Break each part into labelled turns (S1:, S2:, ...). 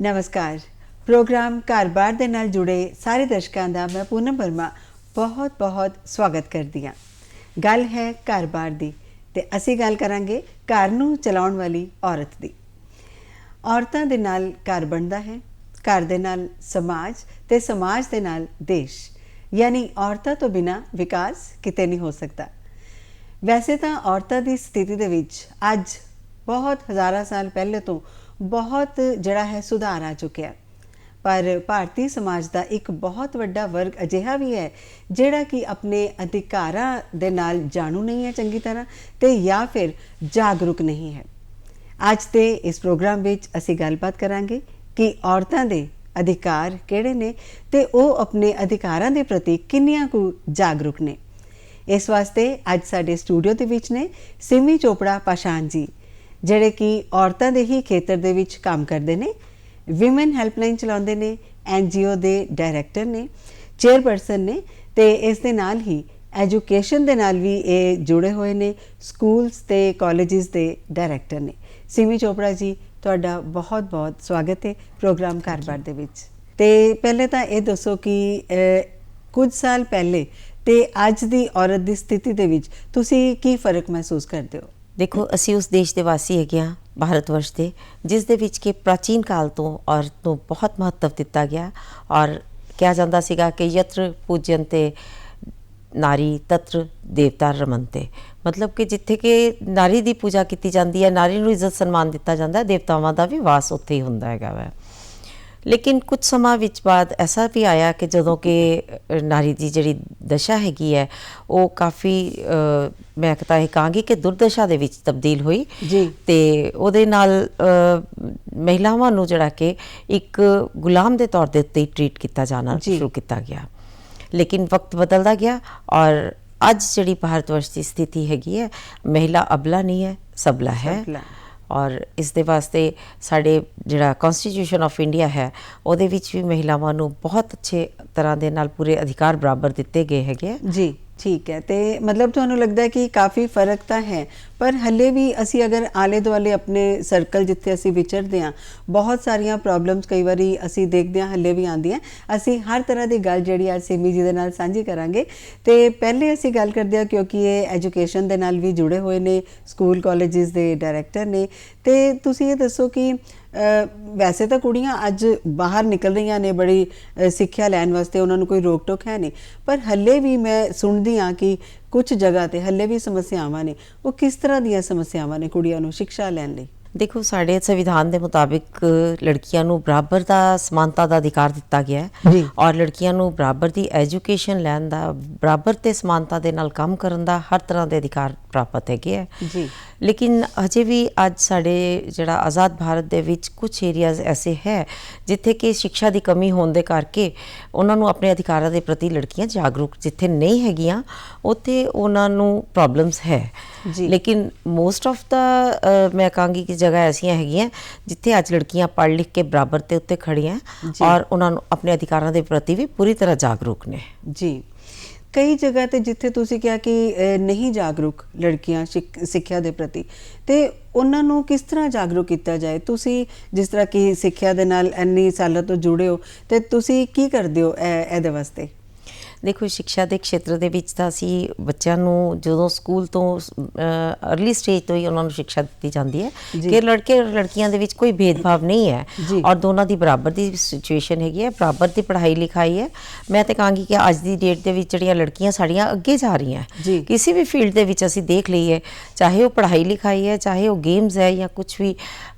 S1: ਨਮਸਕਾਰ। ਪ੍ਰੋਗਰਾਮ ਘਰ-ਬਾਰ ਦੇ ਨਾਲ ਜੁੜੇ ਸਾਰੇ ਦਰਸ਼ਕਾਂ ਦਾ ਮੈਂ ਪੂਨਮ ਵਰਮਾ ਬਹੁਤ-ਬਹੁਤ ਸਵਾਗਤ ਕਰਦੀ ਹਾਂ। ਗੱਲ ਹੈ ਘਰ-ਬਾਰ ਦੀ ਤੇ ਅਸੀਂ ਗੱਲ ਕਰਾਂਗੇ ਘਰ ਨੂੰ ਚਲਾਉਣ ਵਾਲੀ ਔਰਤ ਦੀ। ਔਰਤਾਂ ਦੇ ਨਾਲ ਘਰ ਬਣਦਾ ਹੈ, ਘਰ ਦੇ ਨਾਲ ਸਮਾਜ ਤੇ ਸਮਾਜ ਦੇ ਨਾਲ ਦੇਸ਼, ਯਾਨੀ ਔਰਤਾਂ ਤੋਂ ਬਿਨਾਂ ਵਿਕਾਸ ਕਿਤੇ ਨਹੀਂ ਹੋ ਸਕਦਾ। ਵੈਸੇ ਤਾਂ ਔਰਤਾਂ ਦੀ ਸਥਿਤੀ ਦੇ ਵਿੱਚ ਅੱਜ ਬਹੁਤ ਹਜ਼ਾਰਾਂ ਸਾਲ ਪਹਿਲੇ ਤੋਂ ਬਹੁਤ ਜਿਹੜਾ ਹੈ ਸੁਧਾਰ ਆ ਚੁੱਕਿਆ, ਪਰ ਭਾਰਤੀ ਸਮਾਜ ਦਾ ਇੱਕ ਬਹੁਤ ਵੱਡਾ ਵਰਗ ਅਜਿਹਾ ਵੀ ਹੈ ਜਿਹੜਾ ਕਿ ਆਪਣੇ ਅਧਿਕਾਰਾਂ ਦੇ ਨਾਲ ਜਾਣੂ ਨਹੀਂ ਹੈ ਚੰਗੀ ਤਰ੍ਹਾਂ ਤੇ ਜਾਂ ਫਿਰ ਜਾਗਰੂਕ ਨਹੀਂ ਹੈ। ਅੱਜ ਦੇ ਇਸ ਪ੍ਰੋਗਰਾਮ ਵਿੱਚ ਅਸੀਂ ਗੱਲਬਾਤ ਕਰਾਂਗੇ ਕਿ ਔਰਤਾਂ ਦੇ ਅਧਿਕਾਰ ਕਿਹੜੇ ਨੇ ਤੇ ਉਹ ਆਪਣੇ ਅਧਿਕਾਰਾਂ ਦੇ ਪ੍ਰਤੀ ਕਿੰਨੀਆਂ ਕੁ ਜਾਗਰੂਕ ਨੇ। ਇਸ ਵਾਸਤੇ ਅੱਜ ਸਾਡੇ ਸਟੂਡੀਓ ਦੇ ਵਿੱਚ ਨੇ ਸਿਮੀ ਚੋਪੜਾ ਪਾਸ਼ਾਨ ਜੀ, ਜਿਹੜੇ ਕਿ ਔਰਤਾਂ ਦੇ ਹੀ ਖੇਤਰ ਦੇ ਵਿੱਚ ਕੰਮ ਕਰਦੇ ਨੇ, ਵਿਮਨ ਹੈਲਪਲਾਈਨ ਚਲਾਉਂਦੇ ਨੇ, NGO ਦੇ ਡਾਇਰੈਕਟਰ ਨੇ, ਚੇਅਰਪਰਸਨ ਨੇ ਤੇ ਇਸ ਦੇ ਨਾਲ ਹੀ ਐਜੂਕੇਸ਼ਨ ਦੇ ਨਾਲ ਵੀ ਇਹ ਜੁੜੇ ਹੋਏ ਨੇ, ਸਕੂਲਸ ਤੇ ਕਾਲਜਿਸ ਦੇ ਡਾਇਰੈਕਟਰ ਨੇ। ਸਿਮੀ ਚੋਪੜਾ ਜੀ, ਤੁਹਾਡਾ ਬਹੁਤ-ਬਹੁਤ ਸਵਾਗਤ ਹੈ ਪ੍ਰੋਗਰਾਮ ਘਰ-ਬਾਰ ਦੇ ਵਿੱਚ। ਤੇ ਪਹਿਲੇ ਤਾਂ ਇਹ ਦੱਸੋ ਕਿ ਕੁਝ ਸਾਲ ਪਹਿਲੇ ਤੇ ਅੱਜ ਦੀ ਔਰਤ ਦੀ ਸਥਿਤੀ ਦੇ ਵਿੱਚ ਤੁਸੀਂ ਕੀ ਫਰਕ ਮਹਿਸੂਸ ਕਰਦੇ ਹੋ?
S2: ਦੇਖੋ, ਅਸੀਂ ਉਸ ਦੇਸ਼ ਦੇ ਵਾਸੀ ਹੈਗੇ ਹਾਂ, ਭਾਰਤ ਵਰਸ਼ ਦੇ, ਜਿਸ ਦੇ ਵਿੱਚ ਕਿ ਪ੍ਰਾਚੀਨ ਕਾਲ ਤੋਂ ਔਰਤ ਨੂੰ ਬਹੁਤ ਮਹੱਤਵ ਦਿੱਤਾ ਗਿਆ ਔਰ ਕਿਹਾ ਜਾਂਦਾ ਸੀਗਾ ਕਿ ਯਤਰ ਪੂਜਨ ਤੇ ਨਾਰੀ ਤਤਰ ਦੇਵਤਾ ਰਮਨਤੇ, ਮਤਲਬ ਕਿ ਜਿੱਥੇ ਕਿ ਨਾਰੀ ਦੀ ਪੂਜਾ ਕੀਤੀ ਜਾਂਦੀ ਹੈ, ਨਾਰੀ ਨੂੰ ਇੱਜ਼ਤ ਸਨਮਾਨ ਦਿੱਤਾ ਜਾਂਦਾ ਹੈ, ਦੇਵਤਾਵਾਂ ਦਾ ਵੀ ਵਾਸ ਉੱਥੇ ਹੀ ਹੁੰਦਾ ਹੈਗਾ ਵਾ। ਲੇਕਿਨ ਕੁਝ ਸਮਾਂ ਵਿੱਚ ਬਾਅਦ ਐਸਾ ਵੀ ਆਇਆ ਕਿ ਜਦੋਂ ਕਿ ਨਾਰੀ ਦੀ ਜਿਹੜੀ ਦਸ਼ਾ ਹੈਗੀ ਹੈ ਉਹ ਕਾਫੀ ਮੈਂ ਤਾਂ ਇਹ ਕਹਾਂਗੀ ਕਿ ਦੁਰਦਸ਼ਾ ਦੇ ਵਿੱਚ ਤਬਦੀਲ ਹੋਈ
S1: ਜੀ।
S2: ਤੇ ਉਹਦੇ ਨਾਲ ਮਹਿਲਾਵਾਂ ਨੂੰ ਜਿਹੜਾ ਕਿ ਇੱਕ ਗੁਲਾਮ ਦੇ ਤੌਰ ਦੇ ਉੱਤੇ ਟਰੀਟ ਕੀਤਾ ਜਾਣਾ ਸ਼ੁਰੂ ਕੀਤਾ ਗਿਆ। ਲੇਕਿਨ ਵਕਤ ਬਦਲਦਾ ਗਿਆ ਔਰ ਅੱਜ ਜਿਹੜੀ ਭਾਰਤ ਵਰਸ਼ ਦੀ ਸਥਿਤੀ ਹੈਗੀ ਹੈ, ਮਹਿਲਾ ਅਬਲਾ ਨਹੀਂ ਹੈ, ਸਬਲਾ ਹੈ। ਔਰ ਇਸ ਦੇ ਵਾਸਤੇ ਸਾਡੇ ਜਿਹੜਾ ਕੌਂਸਟੀਟਿਊਸ਼ਨ ਆਫ ਇੰਡੀਆ ਹੈ ਉਹਦੇ ਵਿੱਚ ਵੀ ਮਹਿਲਾਵਾਂ ਨੂੰ ਬਹੁਤ ਅੱਛੇ ਤਰ੍ਹਾਂ ਦੇ ਨਾਲ ਪੂਰੇ ਅਧਿਕਾਰ ਬਰਾਬਰ ਦਿੱਤੇ ਗਏ ਹੈਗੇ।
S1: ਜੀ, ਠੀਕ ਹੈ। ਤੇ ਮਤਲਬ ਤੁਹਾਨੂੰ ਲੱਗਦਾ ਹੈ ਕਿ ਕਾਫੀ ਫਰਕ ਤਾਂ ਹੈ, ਪਰ ਹੱਲੇ ਵੀ ਅਸੀਂ ਅਗਰ ਆਲੇ ਦੁਆਲੇ ਆਪਣੇ ਸਰਕਲ ਜਿੱਥੇ ਅਸੀਂ ਵਿਚਰਦੇ ਹਾਂ, ਬਹੁਤ ਸਾਰੀਆਂ ਪ੍ਰੋਬਲਮਸ ਕਈ ਵਾਰੀ ਅਸੀਂ ਦੇਖਦੇ ਹਾਂ ਹੱਲੇ ਵੀ ਆਉਂਦੀਆਂ। ਅਸੀਂ ਹਰ ਤਰ੍ਹਾਂ ਦੀ ਗੱਲ ਜਿਹੜੀ ਅੱਜ ਸਿਮੀ ਜੀ ਦੇ ਨਾਲ ਸਾਂਝੀ ਕਰਾਂਗੇ। ਤੇ ਪਹਿਲੇ ਅਸੀਂ ਗੱਲ ਕਰਦੇ ਹਾਂ ਕਿਉਂਕਿ ਇਹ ਐਜੂਕੇਸ਼ਨ ਦੇ ਨਾਲ ਵੀ ਜੁੜੇ ਹੋਏ ਨੇ, ਸਕੂਲ ਕਾਲਜਿਸ ਦੇ ਡਾਇਰੈਕਟਰ ਨੇ, ਤੇ ਤੁਸੀਂ ਇਹ ਦੱਸੋ ਕਿ ਵੈਸੇ ਤਾਂ ਕੁੜੀਆਂ ਅੱਜ ਬਾਹਰ ਨਿਕਲ ਰਹੀਆਂ ਨੇ ਬੜੀ ਸਿੱਖਿਆ ਲੈਣ ਵਾਸਤੇ, ਉਹਨਾਂ ਨੂੰ ਕੋਈ ਰੋਕ ਟੋਕ ਹੈ ਨਹੀਂ, ਪਰ ਹੱਲੇ ਵੀ ਮੈਂ ਸੁਣਦੀ ਹਾਂ ਕਿ ਕੁਝ ਜਗ੍ਹਾ ਤੇ ਹੱਲੇ ਵੀ ਸਮੱਸਿਆਵਾਂ ਨੇ। ਉਹ ਕਿਸ ਤਰ੍ਹਾਂ ਦੀਆਂ ਸਮੱਸਿਆਵਾਂ ਨੇ ਕੁੜੀਆਂ ਨੂੰ ਸਿੱਖਿਆ ਲੈਣ ਲਈ?
S2: ਦੇਖੋ, ਸਾਡੇ ਸੰਵਿਧਾਨ ਦੇ ਮੁਤਾਬਿਕ ਲੜਕੀਆਂ ਨੂੰ ਬਰਾਬਰ ਦਾ ਸਮਾਨਤਾ ਦਾ ਅਧਿਕਾਰ ਦਿੱਤਾ ਗਿਆ ਹੈ ਔਰ ਲੜਕੀਆਂ ਨੂੰ ਬਰਾਬਰ ਦੀ ਐਜੂਕੇਸ਼ਨ ਲੈਣ ਦਾ, ਬਰਾਬਰ ਤੇ ਸਮਾਨਤਾ ਦੇ ਨਾਲ ਕੰਮ ਕਰਨ ਦਾ ਹਰ ਤਰ੍ਹਾਂ ਦੇ ਅਧਿਕਾਰ ਪ੍ਰਾਪਤ ਹੈਗੇ ਹੈ
S1: ਜੀ।
S2: ਲੇਕਿਨ ਅਜੇ ਵੀ ਅੱਜ ਸਾਡੇ ਜਿਹੜਾ ਆਜ਼ਾਦ ਭਾਰਤ ਦੇ ਵਿੱਚ ਕੁਝ ਏਰੀਆਜ਼ ਐਸੇ ਹੈ ਜਿੱਥੇ ਕਿ ਸਿੱਖਿਆ ਦੀ ਕਮੀ ਹੋਣ ਦੇ ਕਰਕੇ ਉਹਨਾਂ ਨੂੰ ਆਪਣੇ ਅਧਿਕਾਰਾਂ ਦੇ ਪ੍ਰਤੀ ਲੜਕੀਆਂ ਜਾਗਰੂਕ ਜਿੱਥੇ ਨਹੀਂ ਹੈਗੀਆਂ, ਉੱਥੇ ਉਹਨਾਂ ਨੂੰ ਪ੍ਰੋਬਲਮਸ ਹੈ। ਲੇਕਿਨ ਮੋਸਟ ਆਫ ਦਾ ਮੈਂ ਕਹਾਂਗੀ ਕਿ ਜਗ੍ਹਾ ਐਸੀਆਂ ਹੈਗੀਆਂ ਜਿੱਥੇ ਅੱਜ ਲੜਕੀਆਂ ਪੜ੍ਹ ਲਿਖ ਕੇ ਬਰਾਬਰ ਤੇ ਉੱਤੇ ਖੜੀਆਂ ਔਰ ਉਹਨਾਂ ਨੂੰ ਆਪਣੇ ਅਧਿਕਾਰਾਂ ਦੇ ਪ੍ਰਤੀ ਵੀ ਪੂਰੀ ਤਰ੍ਹਾਂ ਜਾਗਰੂਕ ਨੇ।
S1: ਜੀ। ਕਈ ਜਗ੍ਹਾ ਤੇ ਜਿੱਥੇ ਤੁਸੀਂ ਕਿਹਾ ਕਿ ਨਹੀਂ ਜਾਗਰੂਕ ਲੜਕੀਆਂ ਸਿੱਖਿਆ ਦੇ ਪ੍ਰਤੀ, ਤੇ ਉਹਨਾਂ ਨੂੰ ਕਿਸ ਤਰ੍ਹਾਂ ਜਾਗਰੂਕ ਕੀਤਾ ਜਾਏ? ਤੁਸੀਂ ਜਿਸ ਤਰ੍ਹਾਂ ਕਿ ਸਿੱਖਿਆ ਦੇ ਨਾਲ ਇੰਨੀ ਸਾਲਾਂ ਤੋਂ ਜੁੜੇ ਹੋ, ਤੇ ਤੁਸੀਂ ਕੀ ਕਰਦੇ ਹੋ ਇਹਦੇ ਵਾਸਤੇ?
S2: ਦੇਖੋ, ਸਿੱਖਿਆ ਦੇ ਖੇਤਰ ਦੇ ਵਿੱਚ ਤਾਂ ਅਸੀਂ ਬੱਚਿਆਂ ਨੂੰ ਜਦੋਂ ਸਕੂਲ ਤੋਂ ਅਰਲੀ ਸਟੇਜ ਤੋਂ ਹੀ ਉਹਨਾਂ ਨੂੰ ਸਿੱਖਿਆ ਦਿੱਤੀ ਜਾਂਦੀ ਹੈ ਕਿ ਲੜਕੇ ਔਰ ਲੜਕੀਆਂ ਦੇ ਵਿੱਚ ਕੋਈ ਭੇਦਭਾਵ ਨਹੀਂ ਹੈ ਔਰ ਦੋਨਾਂ ਦੀ ਬਰਾਬਰ ਦੀ ਸਿਚੁਏਸ਼ਨ ਹੈਗੀ ਹੈ, ਬਰਾਬਰ ਦੀ ਪੜ੍ਹਾਈ ਲਿਖਾਈ ਹੈ। ਮੈਂ ਤਾਂ ਕਹਾਂਗੀ ਕਿ ਅੱਜ ਦੀ ਡੇਟ ਦੇ ਵਿੱਚ ਜਿਹੜੀਆਂ ਲੜਕੀਆਂ ਸਾਡੀਆਂ ਅੱਗੇ ਜਾ ਰਹੀਆਂ ਕਿਸੇ ਵੀ ਫੀਲਡ ਦੇ ਵਿੱਚ ਅਸੀਂ ਦੇਖ ਲਈਏ, ਚਾਹੇ ਉਹ ਪੜ੍ਹਾਈ ਲਿਖਾਈ ਹੈ, ਚਾਹੇ ਉਹ ਗੇਮਸ ਹੈ ਜਾਂ ਕੁਛ ਵੀ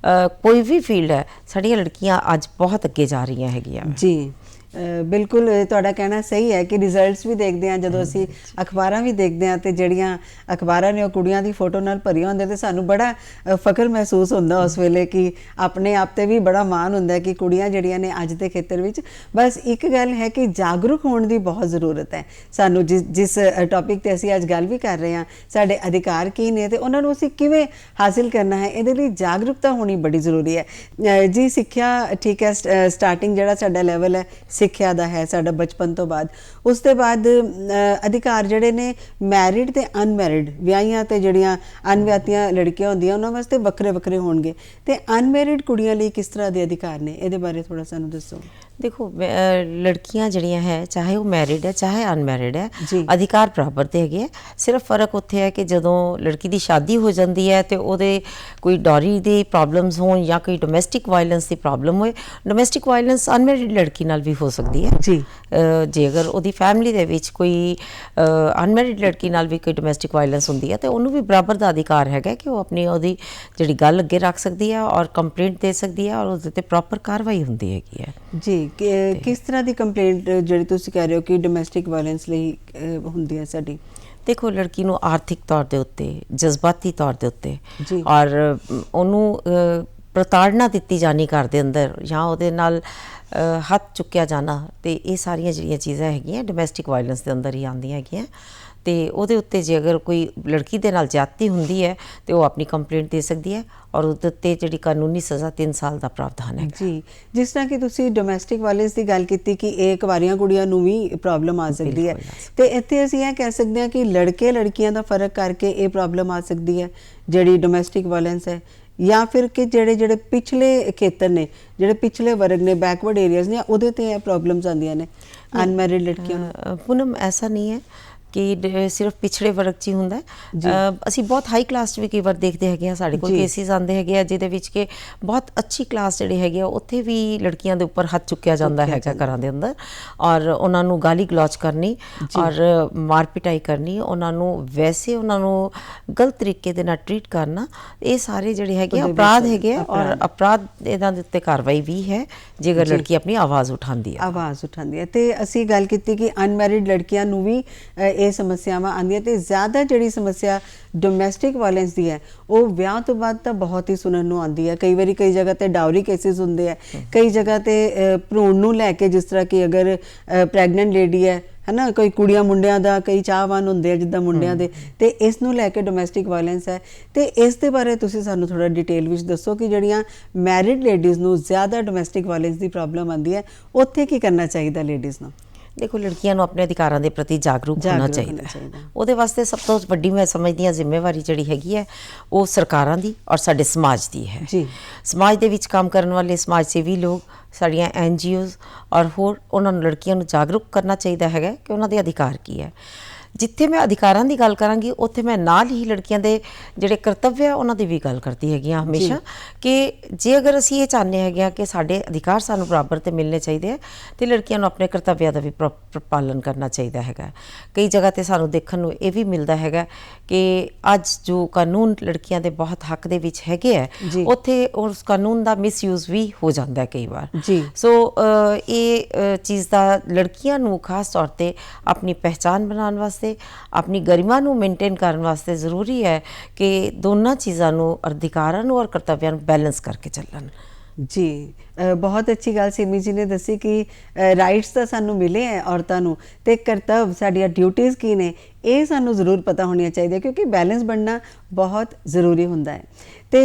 S2: ਕੋਈ ਵੀ ਫੀਲਡ ਹੈ, ਸਾਡੀਆਂ ਲੜਕੀਆਂ ਅੱਜ ਬਹੁਤ ਅੱਗੇ ਜਾ ਰਹੀਆਂ ਹੈਗੀਆਂ।
S1: ਜੀ, ਬਿਲਕੁਲ ਤੁਹਾਡਾ ਕਹਿਣਾ ਸਹੀ ਹੈ ਕਿ ਰਿਜ਼ਲਟਸ ਵੀ ਦੇਖਦੇ ਹਾਂ, ਜਦੋਂ ਅਸੀਂ ਅਖਬਾਰਾਂ ਵੀ ਦੇਖਦੇ ਹਾਂ ਤੇ ਜਿਹੜੀਆਂ ਅਖਬਾਰਾਂ ਨੇ ਉਹ ਕੁੜੀਆਂ ਦੀ ਫੋਟੋ ਨਾਲ ਭਰੀਆਂ ਹੁੰਦੀਆਂ, ਤੇ ਸਾਨੂੰ ਬੜਾ ਫਖਰ ਮਹਿਸੂਸ ਹੁੰਦਾ ਉਸ ਵੇਲੇ ਕਿ ਆਪਣੇ ਆਪ ਤੇ ਵੀ ਬੜਾ ਮਾਣ ਹੁੰਦਾ ਕਿ ਕੁੜੀਆਂ ਜਿਹੜੀਆਂ ਨੇ ਅੱਜ ਦੇ ਖੇਤਰ ਵਿੱਚ। ਬਸ ਇੱਕ ਗੱਲ ਹੈ ਕਿ ਜਾਗਰੂਕ ਹੋਣ ਦੀ ਬਹੁਤ ਜ਼ਰੂਰਤ ਹੈ ਸਾਨੂੰ। ਜਿਸ ਟੌਪਿਕ ਤੇ ਅਸੀਂ ਅੱਜ ਗੱਲ ਵੀ ਕਰ ਰਹੇ ਹਾਂ, ਸਾਡੇ ਅਧਿਕਾਰ ਕੀ ਨੇ ਤੇ ਉਹਨਾਂ ਨੂੰ ਅਸੀਂ ਕਿਵੇਂ ਹਾਸਿਲ ਕਰਨਾ ਹੈ, ਇਹਦੇ ਲਈ ਜਾਗਰੂਕਤਾ ਹੋਣੀ ਬੜੀ ਜ਼ਰੂਰੀ ਹੈ। ਜੀ, ਸਿੱਖਿਆ ਠੀਕ ਹੈ, ਸਟਾਰਟਿੰਗ ਜਿਹੜਾ ਸਾਡਾ ਲੈਵਲ ਹੈ ਸਿੱਖਿਆ ਦਾ ਹੈ ਸਾਡਾ ਬਚਪਨ ਤੋਂ ਬਾਅਦ। ਉਸ ਤੋਂ ਬਾਅਦ ਅਧਿਕਾਰ ਜਿਹੜੇ ਨੇ ਮੈਰਿਡ ਤੇ ਅਨਮੈਰਿਡ, ਵਿਆਹੀਆਂ ਤੇ ਜਿਹੜੀਆਂ ਅਨਵਿਆਹੀਆਂ ਲੜਕੀਆਂ ਹੁੰਦੀਆਂ ਉਹਨਾਂ ਵਾਸਤੇ ਵੱਖਰੇ ਵੱਖਰੇ ਹੋਣਗੇ, ਤੇ ਅਨਮੈਰਿਡ ਕੁੜੀਆਂ ਲਈ ਕਿਸ ਤਰ੍ਹਾਂ ਦੇ ਅਧਿਕਾਰ ਨੇ, ਇਹਦੇ ਬਾਰੇ ਥੋੜਾ ਸਾਨੂੰ ਦੱਸੋ।
S2: देखो लड़कियां जड़ियां है चाहे वो मैरिड है चाहे अनमैरिड है,
S1: जी।
S2: अधिकार बराबर ते हैगे। सिर्फ फर्क उत्थे है कि जदों लड़की की शादी हो जाती है तो ਉਹਦੇ कोई डॉरी दी प्रॉब्लम्स होण या कोई डोमैसटिक वायलेंस की प्रॉब्लम होए, डोमैसटिक वायलेंस अनमैरिड लड़की नाल भी हो सकती है
S1: जी।
S2: जे अगर ਉਹਦੀ फैमिली ਦੇ ਵਿੱਚ कोई अनमैरिड लड़की नाल भी कोई डोमैसटिक वायलेंस ਹੁੰਦੀ ਹੈ ਤੇ ਉਹਨੂੰ ਵੀ ਬਰਾਬਰ ਦਾ ਅਧਿਕਾਰ ਹੈਗਾ ਕਿ ਉਹ ਆਪਣੀ ਉਹਦੀ ਜਿਹੜੀ ਗੱਲ ਅੱਗੇ ਰੱਖ ਸਕਦੀ ਹੈ ਔਰ ਕੰਪਲੇਂਟ ਦੇ ਸਕਦੀ ਹੈ ਔਰ ਉਹਦੇ ਤੇ ਪ੍ਰੋਪਰ ਕਾਰਵਾਈ ਹੁੰਦੀ ਹੈਗੀ ਹੈ।
S1: ਜੀ, ਕਿਸ ਤਰ੍ਹਾਂ ਦੀ ਕੰਪਲੇਂਟ ਜਿਹੜੀ ਤੁਸੀਂ ਕਹਿ ਰਹੇ ਹੋ ਕਿ ਡੋਮੈਸਟਿਕ ਵਾਇਲੈਂਸ ਲਈ ਹੁੰਦੀ ਹੈ ਸਾਡੀ?
S2: ਦੇਖੋ ਲੜਕੀ ਨੂੰ ਆਰਥਿਕ ਤੌਰ ਦੇ ਉੱਤੇ, ਜਜ਼ਬਾਤੀ ਤੌਰ ਦੇ ਉੱਤੇ
S1: ਜੀ।
S2: ਔਰ ਉਹਨੂੰ ਪ੍ਰਤਾੜਨਾ ਦਿੱਤੀ ਜਾਣੀ ਘਰ ਦੇ ਅੰਦਰ ਜਾਂ ਉਹਦੇ ਨਾਲ ਹੱਥ ਚੁੱਕਿਆ ਜਾਣਾ, ਤੇ ਇਹ ਸਾਰੀਆਂ ਜਿਹੜੀਆਂ ਚੀਜ਼ਾਂ ਹੈਗੀਆਂ ਡੋਮੈਸਟਿਕ ਵਾਇਲੈਂਸ ਦੇ ਅੰਦਰ ਹੀ ਆਉਂਦੀਆਂ ਹੈਗੀਆਂ। ਤੇ ਉਹਦੇ ਉੱਤੇ ਜੇ ਅਗਰ ਕੋਈ ਲੜਕੀ ਦੇ ਨਾਲ ਜ਼ਿਆਦਤੀ ਹੁੰਦੀ ਹੈ ਤੇ ਉਹ ਆਪਣੀ ਕੰਪਲੇਂਟ ਦੇ ਸਕਦੀ ਹੈ ਔਰ ਉਹਦੇ ਉੱਤੇ ਜਿਹੜੀ ਕਾਨੂੰਨੀ ਸਜ਼ਾ 3 ਸਾਲ ਦਾ ਪ੍ਰਾਵਧਾਨ ਹੈ।
S1: ਜੀ, ਜਿਸ ਤਰ੍ਹਾਂ ਕਿ ਤੁਸੀਂ ਡੋਮੈਸਟਿਕ ਵਾਇਲੈਂਸ ਦੀ ਗੱਲ ਕੀਤੀ ਕਿ ਇਹ ਕੁਆਰੀਆਂ ਕੁੜੀਆਂ ਨੂੰ ਵੀ ਪ੍ਰੋਬਲਮ ਆ ਸਕਦੀ ਹੈ, ਤੇ ਇੱਥੇ ਅਸੀਂ ਇਹ ਕਹਿ ਸਕਦੇ ਹਾਂ ਕਿ ਲੜਕੇ ਲੜਕੀਆਂ ਦਾ ਫਰਕ ਕਰਕੇ ਇਹ ਪ੍ਰੋਬਲਮ ਆ ਸਕਦੀ ਹੈ ਜਿਹੜੀ ਡੋਮੈਸਟਿਕ ਵਾਇਲੈਂਸ ਹੈ, ਜਾਂ ਫਿਰ ਕਿ ਜਿਹੜੇ ਪਿਛਲੇ ਖੇਤਰ ਨੇ, ਜਿਹੜੇ ਪਿਛਲੇ ਵਰਗ ਨੇ, ਬੈਕਵਰਡ ਏਰੀਆਜ਼ ਨੇ, ਉਹਦੇ ਤੇ ਇਹ ਪ੍ਰੋਬਲਮਸ ਆਉਂਦੀਆਂ ਨੇ ਅਨਮੈਰਿਡ ਲੜਕੀਆਂ ਨੂੰ?
S2: ਪੂਨਮ ਐਸਾ ਨਹੀਂ ਹੈ ਕਿ ਸਿਰਫ ਪਿਛੜੇ ਵਰਗ 'ਚ ਹੀ ਹੁੰਦਾ ਹੈ। ਅਸੀਂ ਬਹੁਤ ਹਾਈ ਕਲਾਸ 'ਚ ਵੀ ਕਈ ਵਾਰ ਦੇਖਦੇ ਹੈਗੇ ਆ, ਸਾਡੇ ਕੋਲ ਕੇਸਿਸ ਆਉਂਦੇ ਹੈਗੇ ਆ ਜਿਹਦੇ ਵਿੱਚ ਕਿ ਬਹੁਤ ਅੱਛੀ ਕਲਾਸ ਜਿਹੜੇ ਹੈਗੇ ਆ ਉੱਥੇ ਵੀ ਲੜਕੀਆਂ ਦੇ ਉੱਪਰ ਹੱਥ ਚੁੱਕਿਆ ਜਾਂਦਾ ਹੈਗਾ ਘਰਾਂ ਦੇ ਅੰਦਰ, ਔਰ ਉਹਨਾਂ ਨੂੰ ਗਾਲੀ ਗਲੋਚ ਕਰਨੀ ਔਰ ਮਾਰ ਪਿਟਾਈ ਕਰਨੀ, ਉਹਨਾਂ ਨੂੰ ਵੈਸੇ ਉਹਨਾਂ ਨੂੰ ਗਲਤ ਤਰੀਕੇ ਦੇ ਨਾਲ ਟਰੀਟ ਕਰਨਾ, ਇਹ ਸਾਰੇ ਜਿਹੜੇ ਹੈਗੇ ਅਪਰਾਧ ਹੈਗੇ ਆ ਔਰ ਅਪਰਾਧ ਇਹਨਾਂ ਦੇ ਉੱਤੇ ਕਾਰਵਾਈ ਵੀ ਹੈ ਜੇਕਰ ਲੜਕੀ ਆਪਣੀ ਆਵਾਜ਼ ਉਠਾਉਂਦੀ ਹੈ।
S1: ਤੇ ਅਸੀਂ ਗੱਲ ਕੀਤੀ ਕਿ ਅਨਮੈਰਿਡ ਲੜਕੀਆਂ ਨੂੰ ਵੀ ਇਹ ਸਮੱਸਿਆਵਾਂ ਆਉਂਦੀਆਂ, ਤੇ ਜ਼ਿਆਦਾ ਜਿਹੜੀ ਸਮੱਸਿਆ ਡੋਮੈਸਟਿਕ ਵਾਇਲੈਂਸ ਦੀ ਹੈ ਉਹ ਵਿਆਹ ਤੋਂ ਬਾਅਦ ਤਾਂ ਬਹੁਤ ਹੀ ਸੁਣਨ ਨੂੰ ਆਉਂਦੀ ਹੈ। ਕਈ ਵਾਰੀ ਕਈ ਜਗ੍ਹਾ ਤੇ ਡਾਊਰੀ ਕੇਸਿਸ ਹੁੰਦੇ ਆ, ਕਈ ਜਗ੍ਹਾ ਤੇ ਭਰੂਣ ਨੂੰ ਲੈ ਕੇ, ਜਿਸ ਤਰ੍ਹਾਂ ਕਿ ਅਗਰ ਪ੍ਰੈਗਨੈਂਟ ਲੇਡੀ ਹੈ ਨਾ, ਕੋਈ ਕੁੜੀਆਂ ਮੁੰਡਿਆਂ ਦਾ ਕਈ ਚਾਹਵਾਨ ਹੁੰਦੇ ਆ ਜਿੱਦਾਂ ਮੁੰਡਿਆਂ ਦੇ, ਤੇ ਇਸ ਨੂੰ ਲੈ ਕੇ ਡੋਮੈਸਟਿਕ ਵਾਇਲੈਂਸ ਹੈ। ਤੇ ਇਸ ਦੇ ਬਾਰੇ ਤੁਸੀਂ ਸਾਨੂੰ ਥੋੜਾ ਡਿਟੇਲ ਵਿੱਚ ਦੱਸੋ ਕਿ ਜਿਹੜੀਆਂ ਮੈਰਿਡ ਲੇਡੀਜ਼ ਨੂੰ ਜ਼ਿਆਦਾ ਡੋਮੈਸਟਿਕ ਵਾਇਲੈਂਸ ਦੀ ਪ੍ਰੋਬਲਮ ਆਉਂਦੀ ਹੈ, ਉੱਥੇ ਕੀ ਕਰਨਾ ਚਾਹੀਦਾ ਲੇਡੀਜ਼ ਨੂੰ?
S2: ਦੇਖੋ ਲੜਕੀਆਂ ਨੂੰ ਆਪਣੇ ਅਧਿਕਾਰਾਂ ਦੇ ਪ੍ਰਤੀ ਜਾਗਰੂਕ ਹੋਣਾ ਚਾਹੀਦਾ ਹੈ। ਉਹਦੇ ਵਾਸਤੇ ਸਭ ਤੋਂ ਵੱਡੀ ਮੈਂ ਸਮਝਦੀ ਹਾਂ ਜ਼ਿੰਮੇਵਾਰੀ ਜਿਹੜੀ ਹੈਗੀ ਹੈ ਉਹ ਸਰਕਾਰਾਂ ਦੀ ਔਰ ਸਾਡੇ ਸਮਾਜ ਦੀ ਹੈ।
S1: ਜੀ।
S2: ਸਮਾਜ ਦੇ ਵਿੱਚ ਕੰਮ ਕਰਨ ਵਾਲੇ ਸਮਾਜ ਸੇਵੀ ਲੋਕ, ਸਾਡੀਆਂ NGOs ਔਰ ਹੋਰ, ਉਹਨਾਂ ਨੂੰ ਲੜਕੀਆਂ ਨੂੰ ਜਾਗਰੂਕ ਕਰਨਾ ਚਾਹੀਦਾ ਹੈਗਾ ਕਿ ਉਹਨਾਂ ਦੇ ਅਧਿਕਾਰ ਕੀ ਹੈ। ਜਿੱਥੇ ਮੈਂ ਅਧਿਕਾਰਾਂ ਦੀ ਗੱਲ ਕਰਾਂਗੀ ਉੱਥੇ ਮੈਂ ਨਾਲ ਹੀ ਲੜਕੀਆਂ ਦੇ ਜਿਹੜੇ ਕਰਤੱਵ ਆ ਉਹਨਾਂ ਦੀ ਵੀ ਗੱਲ ਕਰਦੀ ਹੈਗੀ ਹਾਂ ਹਮੇਸ਼ਾ, ਕਿ ਜੇ ਅਗਰ ਅਸੀਂ ਇਹ ਚਾਹੁੰਦੇ ਹੈਗੇ ਹਾਂ ਕਿ ਸਾਡੇ ਅਧਿਕਾਰ ਸਾਨੂੰ ਬਰਾਬਰ ਤੇ ਮਿਲਣੇ ਚਾਹੀਦੇ ਆ ਤੇ ਲੜਕੀਆਂ ਨੂੰ ਆਪਣੇ ਕਰਤੱਵਿਆਂ ਦਾ ਵੀ ਪਾਲਣ ਕਰਨਾ ਚਾਹੀਦਾ ਹੈਗਾ। ਕਈ ਜਗ੍ਹਾ ਤੇ ਸਾਨੂੰ ਦੇਖਣ ਨੂੰ ਇਹ ਵੀ ਮਿਲਦਾ ਹੈਗਾ ਕਿ ਅੱਜ ਜੋ ਕਾਨੂੰਨ ਲੜਕੀਆਂ ਦੇ ਬਹੁਤ ਹੱਕ ਦੇ ਵਿੱਚ ਹੈਗੇ ਆ, ਉੱਥੇ ਉਸ ਕਾਨੂੰਨ ਦਾ ਮਿਸਯੂਜ਼ ਵੀ ਹੋ ਜਾਂਦਾ ਕਈ ਵਾਰ। ਸੋ ਇਹ ਚੀਜ਼ ਦਾ ਲੜਕੀਆਂ ਨੂੰ ਖਾਸ ਤੌਰ ਤੇ ਆਪਣੀ ਪਹਿਚਾਨ ਬਣਾਉਣ ਵਾਸਤੇ, ਆਪਣੀ ਗਰਿਮਾ ਨੂੰ ਮੇਨਟੇਨ ਕਰਨ ਵਾਸਤੇ ਜ਼ਰੂਰੀ ਹੈ ਕਿ ਦੋਨਾਂ ਚੀਜ਼ਾਂ ਨੂੰ, ਅਧਿਕਾਰਾਂ ਨੂੰ ਔਰ ਕਰਤੱਵਿਆਂ ਨੂੰ ਬੈਲੈਂਸ ਕਰਕੇ ਚੱਲਣ। ਜੀ, ਬਹੁਤ ਅੱਛੀ ਗੱਲ ਸਿਮੀ ਜੀ ਨੇ ਦੱਸੀ ਕਿ ਰਾਈਟਸ ਤਾਂ ਸਾਨੂੰ ਮਿਲੇ ਹੈ ਔਰਤਾਂ ਨੂੰ, ਤੇ ਕਰਤੱਵ, ਸਾਡੀਆਂ ਡਿਊਟੀਜ਼ ਕੀ ਨੇ, ਇਹ ਸਾਨੂੰ ਜ਼ਰੂਰ ਪਤਾ ਹੋਣੀਆਂ ਚਾਹੀਦੀਆਂ, ਕਿਉਂਕਿ ਬੈਲੈਂਸ ਬਣਨਾ ਬਹੁਤ ਜ਼ਰੂਰੀ ਹੁੰਦਾ ਹੈ। ਤੇ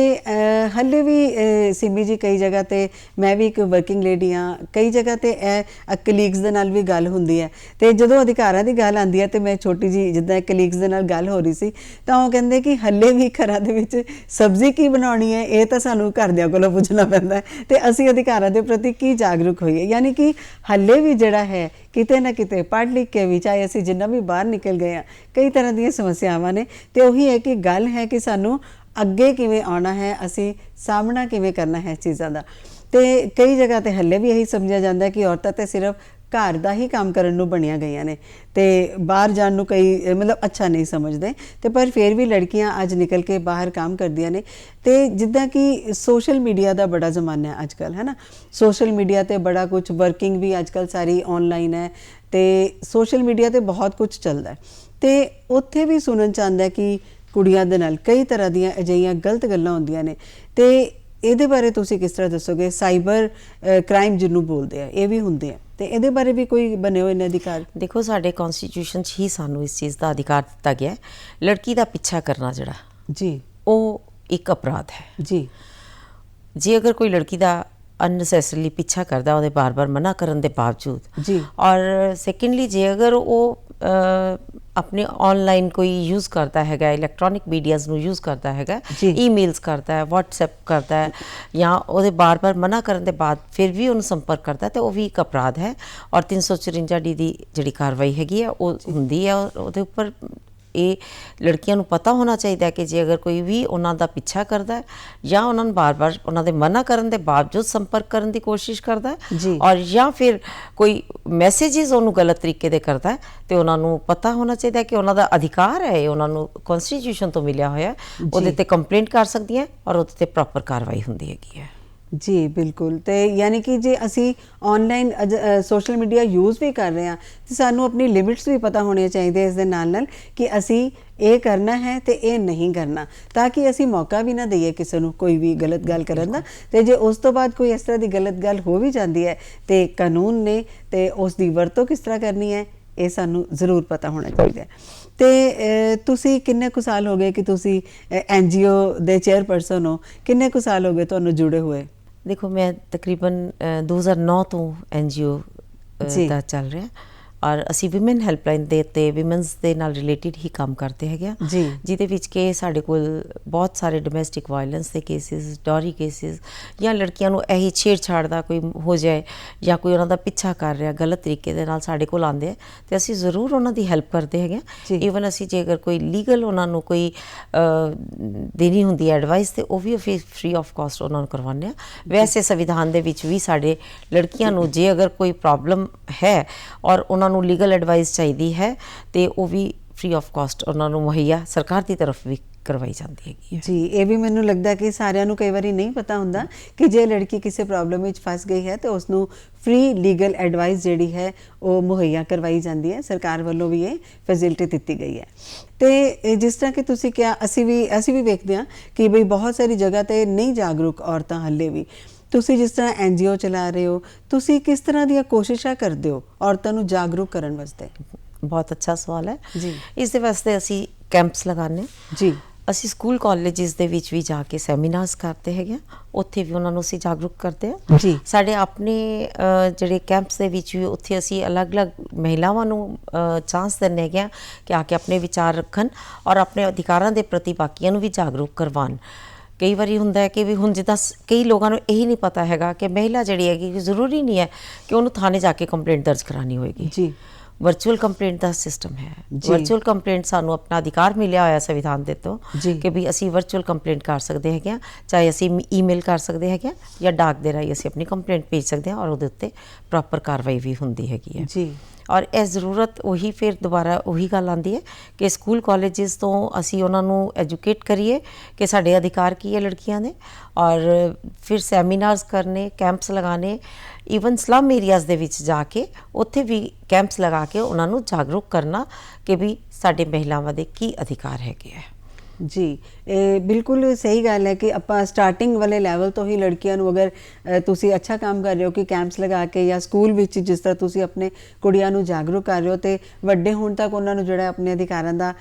S2: ਹਾਲੇ ਵੀ ਸਿਮੀ ਜੀ ਕਈ ਜਗ੍ਹਾ ਤੇ, ਮੈਂ ਵੀ ਇੱਕ ਵਰਕਿੰਗ ਲੇਡੀ ਹਾਂ, ਕਈ ਜਗ੍ਹਾ ਤੇ ਇਹ ਕਲੀਗਸ ਦੇ ਨਾਲ ਵੀ ਗੱਲ ਹੁੰਦੀ ਹੈ, ਤੇ ਜਦੋਂ ਅਧਿਕਾਰਾਂ ਦੀ ਗੱਲ ਆਉਂਦੀ ਹੈ ਤੇ ਮੈਂ ਛੋਟੀ ਜੀ ਜਿੱਦਾਂ ਕਲੀਗਸ ਦੇ ਨਾਲ ਗੱਲ ਹੋ ਰਹੀ ਸੀ ਤਾਂ ਉਹ ਕਹਿੰਦੇ ਕਿ ਹਾਲੇ ਵੀ ਘਰਾਂ ਦੇ ਵਿੱਚ ਸਬਜ਼ੀ ਕੀ ਬਣਾਉਣੀ ਹੈ ਇਹ ਤਾਂ ਸਾਨੂੰ ਘਰਦਿਆਂ ਕੋਲੋਂ ਪੁੱਛਣਾ ਪੈਂਦਾ ਹੈ, ਤੇ ਅਸੀਂ ਅਧਿਕਾਰਾਂ ਦੇ ਪ੍ਰਤੀ ਕੀ ਜਾਗਰੂਕ ਹੋਈਏ। ਯਾਨੀ ਕਿ ਹਾਲੇ ਵੀ ਜਿਹੜਾ ਹੈ ਕਿਤੇ ਨਾ ਕਿਤੇ ਪੜ੍ਹ ਲਿਖ ਕੇ ਵੀ, ਚਾਹੇ ਅਸੀਂ ਜਿੰਨਾ ਵੀ ਬਾਹਰ ਨਿਕਲ ਗਏ ਹਾਂ, ਕਈ ਤਰ੍ਹਾਂ ਦੀਆਂ ਸਮੱਸਿਆਵਾਂ ਨੇ, ਤੇ ਉਹੀ ਹੈ ਕਿ ਗੱਲ ਹੈ ਕਿ ਸਾਨੂੰ ਅੱਗੇ ਕਿਵੇਂ ਆਉਣਾ ਹੈ, ਅਸੀਂ ਸਾਹਮਣਾ ਕਿਵੇਂ ਕਰਨਾ ਹੈ ਚੀਜ਼ਾਂ ਦਾ। ਤੇ ਕਈ ਜਗ੍ਹਾ ਤੇ ਹੱਲੇ ਵੀ ਇਹੀ ਸਮਝਿਆ ਜਾਂਦਾ ਕਿ ਔਰਤਾਂ ਤੇ ਸਿਰਫ ਘਰ ਦਾ ਹੀ ਕੰਮ ਕਰਨ ਨੂੰ ਬਣੀਆਂ ਗਈਆਂ ਨੇ, ਤੇ ਬਾਹਰ ਜਾਣ ਨੂੰ ਕਈ ਮਤਲਬ ਅੱਛਾ ਨਹੀਂ ਸਮਝਦੇ, ਤੇ ਪਰ ਫਿਰ ਵੀ ਲੜਕੀਆਂ ਅੱਜ ਨਿਕਲ ਕੇ ਬਾਹਰ ਕੰਮ ਕਰਦੀਆਂ ਨੇ। ਤੇ ਜਿੱਦਾਂ ਕਿ ਸੋਸ਼ਲ ਮੀਡੀਆ ਦਾ ਬੜਾ ਜ਼ਮਾਨਾ ਹੈ ਅੱਜ ਕੱਲ੍ਹ, ਹੈ ਨਾ, ਸੋਸ਼ਲ ਮੀਡੀਆ ਤੇ ਬੜਾ ਕੁਝ, ਵਰਕਿੰਗ ਵੀ ਅੱਜ ਕੱਲ੍ਹ ਸਾਰੀ ਆਨਲਾਈਨ ਹੈ, ਤੇ ਸੋਸ਼ਲ ਮੀਡੀਆ ਤੇ ਬਹੁਤ ਕੁਝ ਚੱਲਦਾ ਹੈ, ਤੇ ਉੱਥੇ ਵੀ ਸੁਣਨ ਚ ਆਉਂਦਾ ਕਿ ਕੁੜੀਆਂ ਦੇ ਨਾਲ ਕਈ ਤਰ੍ਹਾਂ ਦੀਆਂ ਅਜਿਹੀਆਂ ਗਲਤ ਗੱਲਾਂ ਹੁੰਦੀਆਂ ਨੇ। ਤੇ ਇਹਦੇ ਬਾਰੇ ਤੁਸੀਂ ਕਿਸ ਤਰ੍ਹਾਂ ਦੱਸੋਗੇ? ਸਾਈਬਰ ਕ੍ਰਾਈਮ ਜਿਹਨੂੰ ਬੋਲਦੇ ਆ, ਇਹ ਵੀ ਹੁੰਦੇ ਆ, ਤੇ ਇਹਦੇ ਬਾਰੇ ਵੀ ਕੋਈ ਬਣੇ ਹੋਏ ਨੇ ਅਧਿਕਾਰ? ਦੇਖੋ ਸਾਡੇ ਕਨਸਟੀਟਿਊਸ਼ਨ 'ਚ ਹੀ ਸਾਨੂੰ ਇਸ ਚੀਜ਼ ਦਾ ਅਧਿਕਾਰ ਦਿੱਤਾ ਗਿਆ, ਲੜਕੀ ਦਾ ਪਿੱਛਾ ਕਰਨਾ ਜਿਹੜਾ ਜੀ ਉਹ ਇੱਕ ਅਪਰਾਧ ਹੈ। ਜੀ, ਜੇ ਅਗਰ ਕੋਈ ਲੜਕੀ ਦਾ ਅਨਨੈਸੈਸਰੀਲੀ ਪਿੱਛਾ ਕਰਦਾ ਉਹਦੇ ਬਾਰ-ਬਾਰ ਮਨਾ ਕਰਨ ਦੇ ਬਾਵਜੂਦ
S1: ਜੀ।
S2: ਔਰ ਸੈਕੰਡਲੀ ਜੇ ਅਗਰ ਉਹ ਆਪਣੇ ਆਨਲਾਈਨ ਕੋਈ ਯੂਜ਼ ਕਰਦਾ ਹੈਗਾ, ਇਲੈਕਟ੍ਰੋਨਿਕ ਮੀਡੀਆਜ਼ ਨੂੰ ਯੂਜ਼ ਕਰਦਾ ਹੈਗਾ,
S1: ਜੀ।
S2: ਈਮੇਲਸ ਕਰਦਾ ਹੈ, WhatsApp ਕਰਦਾ ਹੈ, ਜਾਂ ਉਹਦੇ ਬਾਰ-ਬਾਰ ਮਨਾ ਕਰਨ ਦੇ ਬਾਅਦ ਫਿਰ ਵੀ ਉਹਨੂੰ ਸੰਪਰਕ ਕਰਦਾ, ਤੇ ਉਹ ਵੀ ਇੱਕ ਅਪਰਾਧ ਹੈ। ਔਰ 354D ਦੀ ਜਿਹੜੀ ਕਾਰਵਾਈ ਹੈਗੀ ਹੈ ਉਹ ਹੁੰਦੀ ਹੈ। ਔਰ ਉਹਦੇ ਉੱਪਰ ਇਹ ਲੜਕੀਆਂ ਨੂੰ ਪਤਾ ਹੋਣਾ ਚਾਹੀਦਾ ਕਿ ਜੇ ਅਗਰ ਕੋਈ ਵੀ ਉਹਨਾਂ ਦਾ ਪਿੱਛਾ ਕਰਦਾ ਹੈ ਜਾਂ ਉਹਨਾਂ ਨੂੰ ਬਾਰ-ਬਾਰ ਉਹਨਾਂ ਦੇ ਮਨਾ ਕਰਨ ਦੇ ਬਾਵਜੂਦ ਸੰਪਰਕ ਕਰਨ ਦੀ ਕੋਸ਼ਿਸ਼ ਕਰਦਾ ਹੈ,
S1: ਜੀ।
S2: ਔਰ ਜਾਂ ਫਿਰ ਕੋਈ ਮੈਸੇजेस ਉਹਨੂੰ ਗਲਤ ਤਰੀਕੇ ਦੇ ਕਰਦਾ ਹੈ, ਤੇ ਉਹਨਾਂ ਨੂੰ ਪਤਾ ਹੋਣਾ ਚਾਹੀਦਾ ਕਿ ਉਹਨਾਂ ਦਾ ਅਧਿਕਾਰ ਹੈ, ਉਹਨਾਂ ਨੂੰ ਕਨਸਟੀਟਿਊਸ਼ਨ ਤੋਂ ਮਿਲਿਆ ਹੋਇਆ, ਉਹਦੇ ਤੇ ਕੰਪਲੇਂਟ ਕਰ ਸਕਦੀਆਂ ਔਰ ਉਹਦੇ ਤੇ ਪ੍ਰੋਪਰ ਕਾਰਵਾਈ ਹੁੰਦੀ ਹੈਗੀ ਹੈ।
S1: ਜੀ ਬਿਲਕੁਲ। ਤੇ ਯਾਨੀ ਕਿ ਜੇ ਅਸੀਂ ਆਨਲਾਈਨ ਸੋਸ਼ਲ ਮੀਡੀਆ ਯੂਜ਼ ਵੀ ਕਰ ਰਹੇ ਹਾਂ ਤੇ ਸਾਨੂੰ ਆਪਣੀ ਲਿਮਿਟਸ ਵੀ ਪਤਾ ਹੋਣੀਆਂ ਚਾਹੀਦੀਆਂ ਇਸ ਦੇ ਨਾਲ ਕਿ ਅਸੀਂ ਇਹ ਕਰਨਾ ਹੈ ਤੇ ਇਹ ਨਹੀਂ ਕਰਨਾ, ਤਾਂ ਕਿ ਅਸੀਂ ਮੌਕਾ ਵੀ ਨਾ ਦਈਏ ਕਿਸੇ ਨੂੰ ਕੋਈ ਵੀ ਗਲਤ ਗੱਲ ਕਰਨ ਦਾ। ਤੇ ਜੇ ਉਸ ਤੋਂ ਬਾਅਦ ਕੋਈ ਇਸ ਤਰ੍ਹਾਂ ਦੀ ਗਲਤ ਗੱਲ ਹੋ ਵੀ ਜਾਂਦੀ ਹੈ ਤੇ ਕਾਨੂੰਨ ਨੇ ਤੇ ਉਸ ਦੀ ਵਰਤੋਂ ਕਿਸ ਤਰ੍ਹਾਂ ਕਰਨੀ ਹੈ ਇਹ ਸਾਨੂੰ ਜ਼ਰੂਰ ਪਤਾ ਹੋਣਾ ਚਾਹੀਦਾ ਹੈ। ਤੇ ਤੁਸੀਂ ਕਿੰਨੇ ਕੁ ਸਾਲ ਹੋ ਗਏ ਕਿ ਤੁਸੀਂ NGO ਦੇ ਚੇਅਰਪਰਸਨ ਹੋ? ਕਿੰਨੇ ਕੁ ਸਾਲ ਹੋ ਗਏ ਤੁਹਾਨੂੰ ਜੁੜੇ ਹੋਏ?
S2: ਦੇਖੋ, ਮੈਂ ਤਕਰੀਬਨ 2009 ਤੋਂ NGO ਦਾ ਚੱਲ ਰਿਹਾ, ਔਰ ਅਸੀਂ ਵਿਮਨ ਹੈਲਪਲਾਈਨ ਦੇ ਉੱਤੇ ਵਿਮਨਸ ਦੇ ਨਾਲ ਰਿਲੇਟਿਡ ਹੀ ਕੰਮ ਕਰਦੇ ਹੈਗੇ ਆ, ਜਿਹਦੇ ਵਿੱਚ ਕਿ ਸਾਡੇ ਕੋਲ ਬਹੁਤ ਸਾਰੇ ਡੋਮੈਸਟਿਕ ਵਾਇਲੈਂਸ ਦੇ ਕੇਸਿਸ, ਡੋਰੀ ਕੇਸਿਸ, ਜਾਂ ਲੜਕੀਆਂ ਨੂੰ ਇਹੀ ਛੇੜਛਾੜ ਦਾ ਕੋਈ ਹੋ ਜਾਏ ਜਾਂ ਕੋਈ ਉਹਨਾਂ ਦਾ ਪਿੱਛਾ ਕਰ ਰਿਹਾ ਗਲਤ ਤਰੀਕੇ ਦੇ ਨਾਲ ਸਾਡੇ ਕੋਲ ਆਉਂਦੇ ਆ, ਤੇ ਅਸੀਂ ਜ਼ਰੂਰ ਉਹਨਾਂ ਦੀ ਹੈਲਪ ਕਰਦੇ ਹੈਗੇ ਆ। ਈਵਨ ਅਸੀਂ ਜੇ ਅਗਰ ਕੋਈ ਲੀਗਲ ਉਹਨਾਂ ਨੂੰ ਕੋਈ ਦੇਣੀ ਹੁੰਦੀ ਹੈ ਐਡਵਾਈਸ, ਤੇ ਉਹ ਵੀ ਫ੍ਰੀ ਆਫ ਕਾਸਟ ਉਹਨਾਂ ਨੂੰ ਕਰਵਾਉਂਦੇ ਆ। ਵੈਸੇ ਸੰਵਿਧਾਨ ਦੇ ਵਿੱਚ ਵੀ ਸਾਡੇ ਲੜਕੀਆਂ ਨੂੰ ਜੇ ਅਗਰ ਕੋਈ ਪ੍ਰੋਬਲਮ ਹੈ ਔਰ ਉਹਨਾਂ ਨੂੰ ਲੀਗਲ ਐਡਵਾਈਸ ਚਾਹੀਦੀ ਹੈ ਤੇ ਉਹ ਵੀ ਫ੍ਰੀ ਆਫ ਕਾਸਟ ਉਹਨਾਂ ਨੂੰ ਮੁਹੱਈਆ ਸਰਕਾਰ ਦੀ ਤਰਫ ਵੀ ਕਰਵਾਈ ਜਾਂਦੀ ਹੈਗੀ ਹੈ।
S1: ਜੀ, ਇਹ ਵੀ ਮੈਨੂੰ ਲੱਗਦਾ ਕਿ ਸਾਰਿਆਂ ਨੂੰ ਕਈ ਵਾਰੀ ਨਹੀਂ ਪਤਾ ਹੁੰਦਾ ਕਿ ਜੇ ਲੜਕੀ ਕਿਸੇ ਪ੍ਰੋਬਲਮ ਵਿੱਚ ਫਸ ਗਈ ਹੈ ਤੇ ਉਸ ਨੂੰ ਫ੍ਰੀ ਲੀਗਲ ਐਡਵਾਈਸ ਜਿਹੜੀ ਹੈ ਉਹ ਮੁਹੱਈਆ ਕਰਵਾਈ ਜਾਂਦੀ ਹੈ, ਸਰਕਾਰ ਵੱਲੋਂ ਵੀ ਇਹ ਫੈਸਿਲਿਟੀ ਦਿੱਤੀ ਗਈ ਹੈ। ਤੇ ਜਿਸ ਤਰ੍ਹਾਂ ਕਿ ਤੁਸੀਂ ਕਿਹਾ, ਅਸੀਂ ਵੀ ਵੇਖਦੇ ਹਾਂ ਕਿ ਬਈ ਬਹੁਤ ਸਾਰੀ ਜਗ੍ਹਾ ਤੇ ਨਹੀਂ ਜਾਗਰੂਕ ਔਰਤਾਂ ਹਾਲੇ ਵੀ। ਤੁਸੀਂ ਜਿਸ ਤਰ੍ਹਾਂ NGO ਚਲਾ ਰਹੇ ਹੋ, ਤੁਸੀਂ ਕਿਸ ਤਰ੍ਹਾਂ ਦੀਆਂ ਕੋਸ਼ਿਸ਼ਾਂ ਕਰਦੇ ਹੋ ਔਰਤਾਂ ਨੂੰ ਜਾਗਰੂਕ ਕਰਨ ਵਾਸਤੇ?
S2: ਬਹੁਤ ਅੱਛਾ ਸਵਾਲ ਹੈ
S1: ਜੀ।
S2: ਇਸ ਦੇ ਵਾਸਤੇ ਅਸੀਂ ਕੈਂਪਸ ਲਗਾਉਂਦੇ
S1: ਜੀ।
S2: ਅਸੀਂ ਸਕੂਲ ਕਾਲਜਿਸ ਦੇ ਵਿੱਚ ਵੀ ਜਾ ਕੇ ਸੈਮੀਨਾਰਸ ਕਰਦੇ ਹੈਗੇ, ਉੱਥੇ ਵੀ ਉਹਨਾਂ ਨੂੰ ਅਸੀਂ ਜਾਗਰੂਕ ਕਰਦੇ ਹਾਂ।
S1: ਜੀ।
S2: ਸਾਡੇ ਆਪਣੇ ਜਿਹੜੇ ਕੈਂਪਸ ਦੇ ਵਿੱਚ ਵੀ ਉੱਥੇ ਅਸੀਂ ਅਲੱਗ-ਅਲੱਗ ਮਹਿਲਾਵਾਂ ਨੂੰ ਚਾਂਸ ਦਿੰਦੇ ਹੈਗੇ ਕਿ ਆ ਕੇ ਆਪਣੇ ਵਿਚਾਰ ਰੱਖਣ ਔਰ ਆਪਣੇ ਅਧਿਕਾਰਾਂ ਦੇ ਪ੍ਰਤੀ ਬਾਕੀਆਂ ਨੂੰ ਵੀ ਜਾਗਰੂਕ ਕਰਵਾਉਣ। ਕਈ ਵਾਰੀ ਹੁੰਦਾ ਹੈ ਕਿ ਵੀ ਹੁਣ ਜਿੱਦਾਂ ਕਈ ਲੋਕਾਂ ਨੂੰ ਇਹੀ ਨਹੀਂ ਪਤਾ ਹੈਗਾ ਕਿ ਮਹਿਲਾ ਜਿਹੜੀ ਹੈਗੀ ਜ਼ਰੂਰੀ ਨਹੀਂ ਹੈ ਕਿ ਉਹਨੂੰ ਥਾਣੇ ਜਾ ਕੇ ਕੰਪਲੇਂਟ ਦਰਜ ਕਰਾਉਣੀ ਹੋਏਗੀ।
S1: ਜੀ।
S2: ਵਰਚੁਅਲ ਕੰਪਲੇਂਟ ਦਾ ਸਿਸਟਮ ਹੈ। ਵਰਚੁਅਲ ਕੰਪਲੇਂਟ ਸਾਨੂੰ ਆਪਣਾ ਅਧਿਕਾਰ ਮਿਲਿਆ ਹੋਇਆ ਸੰਵਿਧਾਨ ਦੇ ਤੋਂ ਕਿ ਵੀ ਅਸੀਂ ਵਰਚੁਅਲ ਕੰਪਲੇਂਟ ਕਰ ਸਕਦੇ ਹੈਗੇ ਹਾਂ, ਚਾਹੇ ਅਸੀਂ ਈਮੇਲ ਕਰ ਸਕਦੇ ਹੈਗੇ ਹਾਂ ਜਾਂ ਡਾਕ ਦੇ ਰਾਹੀਂ ਅਸੀਂ ਆਪਣੀ ਕੰਪਲੇਂਟ ਭੇਜ ਸਕਦੇ ਹਾਂ, ਔਰ ਉਹਦੇ ਉੱਤੇ ਪ੍ਰੋਪਰ ਕਾਰਵਾਈ ਵੀ ਹੁੰਦੀ ਹੈਗੀ ਹੈ।
S1: ਜੀ।
S2: ਔਰ ਇਹ ਜ਼ਰੂਰਤ ਉਹੀ ਫਿਰ ਦੁਬਾਰਾ ਉਹੀ ਗੱਲ ਆਉਂਦੀ ਹੈ ਕਿ ਸਕੂਲ ਕਾਲਜਿਸ ਤੋਂ ਅਸੀਂ ਉਹਨਾਂ ਨੂੰ ਐਜੂਕੇਟ ਕਰੀਏ ਕਿ ਸਾਡੇ ਅਧਿਕਾਰ ਕੀ ਹੈ ਲੜਕੀਆਂ ਦੇ, ਔਰ ਫਿਰ ਸੈਮੀਨਾਰਸ ਕਰਨੇ, ਕੈਂਪਸ ਲਗਾਉਣੇ, ਈਵਨ ਸਲਮ ਏਰੀਆਜ਼ ਦੇ ਵਿੱਚ ਜਾ ਕੇ ਉੱਥੇ ਵੀ ਕੈਂਪਸ ਲਗਾ ਕੇ ਉਹਨਾਂ ਨੂੰ ਜਾਗਰੂਕ ਕਰਨਾ ਕਿ ਵੀ ਸਾਡੇ ਮਹਿਲਾਵਾਂ ਦੇ ਕੀ ਅਧਿਕਾਰ ਹੈਗੇ ਹੈ।
S1: ਜੀ, ਇਹ ਬਿਲਕੁਲ ਸਹੀ ਗੱਲ ਹੈ ਕਿ ਆਪਾਂ ਸਟਾਰਟਿੰਗ ਵਾਲੇ ਲੈਵਲ ਤੋਂ ਹੀ ਲੜਕੀਆਂ ਨੂੰ, ਅਗਰ ਤੁਸੀਂ ਅੱਛਾ ਕੰਮ ਕਰ ਰਹੇ ਹੋ ਕਿ ਕੈਂਪਸ ਲਗਾ ਕੇ ਜਾਂ ਸਕੂਲ ਵਿੱਚ ਜਿਸ ਤਰ੍ਹਾਂ ਤੁਸੀਂ ਆਪਣੇ ਕੁੜੀਆਂ ਨੂੰ ਜਾਗਰੂਕ ਕਰ ਰਹੇ ਹੋ, ਤੇ ਵੱਡੇ ਹੋਣ ਤੱਕ ਉਹਨਾਂ ਨੂੰ ਜਿਹੜਾ ਆਪਣੇ ਅਧਿਕਾਰਾਂ ਦਾ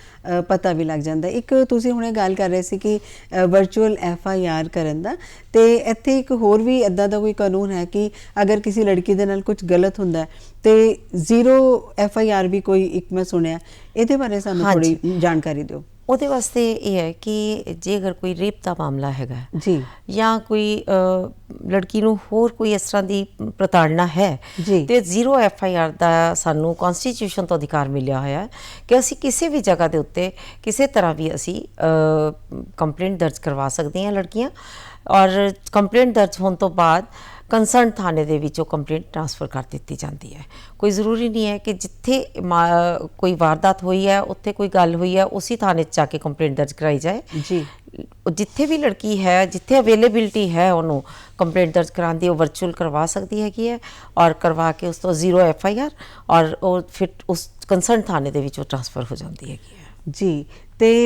S1: ਪਤਾ ਵੀ ਲੱਗ ਜਾਂਦਾ। ਇੱਕ ਤੁਸੀਂ ਹੁਣੇ ਗੱਲ ਕਰ ਰਹੇ ਸੀ ਕਿ ਵਰਚੁਅਲ FIR ਕਰਨ ਦਾ, ਤੇ ਇੱਥੇ ਇੱਕ ਹੋਰ ਵੀ ਇੱਦਾਂ ਦਾ ਕੋਈ ਕਾਨੂੰਨ ਹੈ ਕਿ ਅਗਰ ਕਿਸੇ ਲੜਕੀ ਦੇ ਨਾਲ ਕੁਝ ਗਲਤ ਹੁੰਦਾ ਤੇ 0 FIR ਵੀ ਕੋਈ ਇੱਕ ਮੈਂ ਸੁਣਿਆ, ਇਹਦੇ ਬਾਰੇ ਸਾਨੂੰ ਥੋੜੀ ਜਾਣਕਾਰੀ ਦਿਓ।
S2: ਉਹਦੇ ਵਾਸਤੇ ਇਹ ਹੈ ਕਿ ਜੇ ਅਗਰ ਕੋਈ ਰੇਪ ਦਾ ਮਾਮਲਾ ਹੈਗਾ
S1: ਜੀ, ਜਾਂ
S2: ਕੋਈ ਲੜਕੀ ਨੂੰ ਹੋਰ ਕੋਈ ਇਸ ਤਰ੍ਹਾਂ ਦੀ ਪ੍ਰਤਾੜਨਾ ਹੈ ਤੇ 0 FIR ਦਾ ਸਾਨੂੰ ਕਨਸਟੀਟਿਊਸ਼ਨ ਤੋਂ ਅਧਿਕਾਰ ਮਿਲਿਆ ਹੋਇਆ ਕਿ ਅਸੀਂ ਕਿਸੇ ਵੀ ਜਗ੍ਹਾ ਦੇ ਉੱਤੇ ਕਿਸੇ ਤਰ੍ਹਾਂ ਵੀ ਅਸੀਂ ਕੰਪਲੇਂਟ ਦਰਜ ਕਰਵਾ ਸਕਦੇ ਹਾਂ ਲੜਕੀਆਂ, ਔਰ ਕੰਪਲੇਂਟ ਦਰਜ ਹੋਣ ਤੋਂ ਬਾਅਦ ਕੰਸਰਨ ਥਾਣੇ ਦੇ ਵਿੱਚ ਉਹ ਕੰਪਲੇਂਟ ਟ੍ਰਾਂਸਫਰ ਕਰ ਦਿੱਤੀ ਜਾਂਦੀ ਹੈ। ਕੋਈ ਜ਼ਰੂਰੀ ਨਹੀਂ ਹੈ ਕਿ ਜਿੱਥੇ ਕੋਈ ਵਾਰਦਾਤ ਹੋਈ ਹੈ, ਉੱਥੇ ਕੋਈ ਗੱਲ ਹੋਈ ਹੈ, ਉਸੇ ਥਾਣੇ 'ਚ ਜਾ ਕੇ ਕੰਪਲੇਂਟ ਦਰਜ ਕਰਾਈ ਜਾਏ।
S1: ਜੀ,
S2: ਜਿੱਥੇ ਵੀ ਲੜਕੀ ਹੈ, ਜਿੱਥੇ ਅਵੇਲੇਬਿਲਿਟੀ ਹੈ ਉਹਨੂੰ ਕੰਪਲੇਂਟ ਦਰਜ ਕਰਾਉਣ ਦੀ, ਉਹ ਵਰਚੁਅਲ ਕਰਵਾ ਸਕਦੀ ਹੈਗੀ ਹੈ, ਔਰ ਕਰਵਾ ਕੇ ਉਸ ਤੋਂ 0 FIR ਔਰ ਉਹ ਫਿਰ ਉਸ ਕੰਸਰਨ ਥਾਣੇ ਦੇ ਵਿੱਚ ਉਹ ਟ੍ਰਾਂਸਫਰ ਹੋ ਜਾਂਦੀ ਹੈਗੀ ਹੈ।
S1: ਜੀ, ਤੇ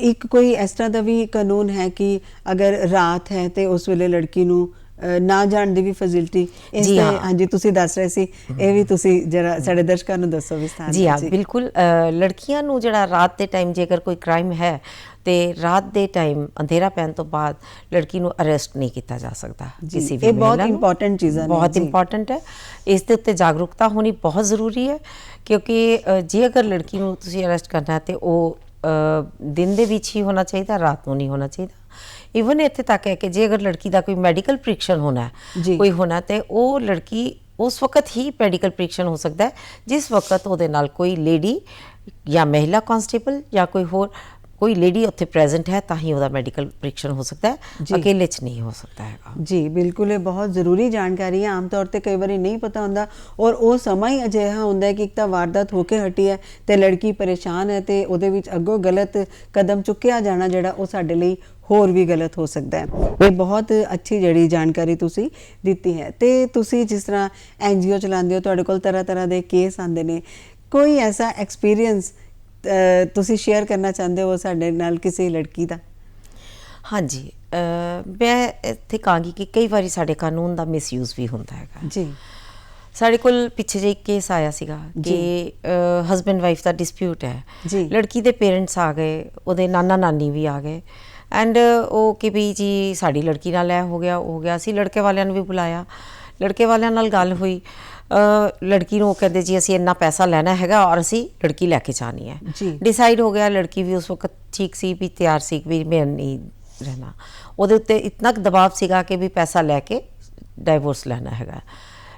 S1: ਇੱਕ ਕੋਈ ਇਸ ਤਰ੍ਹਾਂ ਦਾ ਵੀ ਕਾਨੂੰਨ ਹੈ ਕਿ ਅਗਰ ਰਾਤ ਹੈ ਤੇ ਉਸ ਵੇਲੇ ਲੜਕੀ ਨੂੰ ਨਾ ਜਾਣ ਦੀ ਵੀ ਫੈਸਿਲਿਟੀ?
S2: ਜੀ ਹਾਂ,
S1: ਹਾਂਜੀ, ਤੁਸੀਂ ਦੱਸ ਰਹੇ ਸੀ, ਇਹ ਵੀ ਤੁਸੀਂ ਜਰਾ ਸਾਡੇ ਦਰਸ਼ਕਾਂ ਨੂੰ ਦੱਸੋ ਵਿਸਥਾਰ।
S2: ਜੀ ਹਾਂ, ਬਿਲਕੁਲ। ਲੜਕੀਆਂ ਨੂੰ ਜਿਹੜਾ ਰਾਤ ਦੇ ਟਾਈਮ ਜੇਕਰ ਕੋਈ ਕ੍ਰਾਈਮ ਹੈ ਤੇ ਰਾਤ ਦੇ ਟਾਈਮ ਅੰਧੇਰਾ ਪੈਣ ਤੋਂ ਬਾਅਦ ਲੜਕੀ ਨੂੰ ਅਰੈਸਟ ਨਹੀਂ ਕੀਤਾ ਜਾ ਸਕਦਾ ਕਿਸੇ ਵੀ
S1: ਇਹ ਬਹੁਤ
S2: ਮਹਿਲਾ ਨੂੰ।
S1: ਇੰਪੋਰਟੈਂਟ ਚੀਜ਼ਾਂ ਨੇ
S2: ਬਹੁਤ
S1: ਜੀ।
S2: ਇੰਪੋਰਟੈਂਟ ਹੈ, ਇਸ ਦੇ ਉੱਤੇ ਜਾਗਰੂਕਤਾ ਹੋਣੀ ਬਹੁਤ ਜ਼ਰੂਰੀ ਹੈ, ਕਿਉਂਕਿ ਜੇ ਅਗਰ ਲੜਕੀ ਨੂੰ ਤੁਸੀਂ ਅਰੈਸਟ ਕਰਨਾ ਤੇ ਉਹ ਦਿਨ ਦੇ ਵਿੱਚ ਹੀ ਹੋਣਾ ਚਾਹੀਦਾ, ਰਾਤ ਨੂੰ ਨਹੀਂ ਹੋਣਾ ਚਾਹੀਦਾ। ਈਵਨ ਇੱਥੇ ਤੱਕ ਹੈ ਕਿ ਜੇ ਅਗਰ ਲੜਕੀ ਦਾ ਕੋਈ ਮੈਡੀਕਲ ਪ੍ਰੀਖਣ ਹੋਣਾ
S1: ਜੀ।
S2: ਕੋਈ ਹੋਣਾ ਤੇ ਉਹ ਲੜਕੀ ਉਸ ਵਕਤ ਹੀ ਮੈਡੀਕਲ ਪ੍ਰੀਖਣ ਹੋ ਸਕਦਾ ਹੈ ਜਿਸ ਵਕਤ ਉਹਦੇ ਨਾਲ ਕੋਈ ਲੇਡੀ ਜਾਂ ਮਹਿਲਾ ਕਾਂਸਟੇਬਲ ਜਾਂ ਕੋਈ ਲੇਡੀ ਉੱਥੇ ਪ੍ਰੈਜ਼ੈਂਟ ਹੈ, ਤਾਂ ਹੀ ਉਹਦਾ ਮੈਡੀਕਲ ਪ੍ਰੀਖਣ ਹੋ ਸਕਦਾ ਹੈ, ਅਕੇਲੇ 'ਚ ਨਹੀਂ ਹੋ ਸਕਦਾ ਹੈਗਾ।
S1: ਜੀ ਬਿਲਕੁਲ, ਇਹ ਬਹੁਤ ਜ਼ਰੂਰੀ ਜਾਣਕਾਰੀ ਹੈ। ਆਮ ਤੌਰ ਤੇ ਕਈ ਵਾਰੀ ਨਹੀਂ ਪਤਾ ਹੁੰਦਾ ਔਰ ਉਹ ਸਮਾਂ ਹੀ ਅਜਿਹਾ ਹੁੰਦਾ ਹੈ ਕਿ ਇੱਕ ਤਾਂ ਵਾਰਦਾਤ ਹੋ ਕੇ ਹਟੀ ਹੈ ਤੇ ਲੜਕੀ ਪਰੇਸ਼ਾਨ ਹੈ ਤੇ ਉਹਦੇ ਵਿੱਚ ਅੱਗੋਂ ਗਲਤ ਕਦਮ ਚੁੱਕਿਆ ਜਾਣਾ ਜਿਹੜਾ ਉਹ ਸਾਡੇ ਲਈ ਹੋਰ ਵੀ ਗਲਤ ਹੋ ਸਕਦਾ ਹੈ। ਇਹ ਬਹੁਤ ਅੱਛੀ ਜਿਹੜੀ ਜਾਣਕਾਰੀ ਤੁਸੀਂ ਦਿੱਤੀ ਹੈ। ਤੇ ਤੁਸੀਂ ਜਿਸ ਤਰ੍ਹਾਂ NGO ਚਲਾਉਂਦੇ ਹੋ, ਤੁਹਾਡੇ ਕੋਲ ਤਰ੍ਹਾਂ ਤਰ੍ਹਾਂ ਦੇ ਕੇਸ ਆਉਂਦੇ ਨੇ, ਕੋਈ ਐਸਾ ਐਕਸਪੀਰੀਅੰਸ ਤੁਸੀਂ ਸ਼ੇਅਰ ਕਰਨਾ ਚਾਹੁੰਦੇ ਹੋ ਸਾਡੇ ਨਾਲ ਕਿਸੇ ਲੜਕੀ ਦਾ?
S2: ਹਾਂਜੀ, ਮੈਂ ਇੱਥੇ ਕਹਾਂਗੀ ਕਿ ਕਈ ਵਾਰੀ ਸਾਡੇ ਕਾਨੂੰਨ ਦਾ ਮਿਸਯੂਜ਼ ਵੀ ਹੁੰਦਾ ਹੈਗਾ
S1: ਜੀ।
S2: ਸਾਡੇ ਕੋਲ ਪਿੱਛੇ ਜਿਹੇ ਇੱਕ ਕੇਸ ਆਇਆ ਸੀਗਾ ਕਿ ਹਸਬੈਂਡ ਵਾਈਫ ਦਾ ਡਿਸਪਿਊਟ ਹੈ
S1: ਜੀ।
S2: ਲੜਕੀ ਦੇ ਪੇਰੈਂਟਸ ਆ ਗਏ, ਉਹਦੇ ਨਾਨਾ ਨਾਨੀ ਵੀ ਆ ਗਏ ਐਂਡ ਉਹ ਕਿ ਵੀ ਜੀ ਸਾਡੀ ਲੜਕੀ ਨਾਲ ਇਹ ਹੋ ਗਿਆ। ਅਸੀਂ ਲੜਕੇ ਵਾਲਿਆਂ ਨੂੰ ਵੀ ਬੁਲਾਇਆ, ਲੜਕੇ ਵਾਲਿਆਂ ਨਾਲ ਗੱਲ ਹੋਈ। ਲੜਕੀ ਨੂੰ ਉਹ ਕਹਿੰਦੇ ਜੀ ਅਸੀਂ ਇੰਨਾ ਪੈਸਾ ਲੈਣਾ ਹੈਗਾ ਔਰ ਅਸੀਂ ਲੜਕੀ ਲੈ ਕੇ ਜਾਣੀ ਹੈ। ਡਿਸਾਈਡ ਹੋ ਗਿਆ, ਲੜਕੀ ਵੀ ਉਸ ਵਕਤ ਠੀਕ ਸੀ, ਵੀ ਤਿਆਰ ਸੀ ਵੀ ਮੈਂ ਨਹੀਂ ਰਹਿਣਾ। ਉਹਦੇ ਉੱਤੇ ਇਤਨਾ ਕੁ ਦਬਾਅ ਸੀਗਾ ਕਿ ਵੀ ਪੈਸਾ ਲੈ ਕੇ ਡਾਈਵੋਰਸ ਲੈਣਾ ਹੈਗਾ।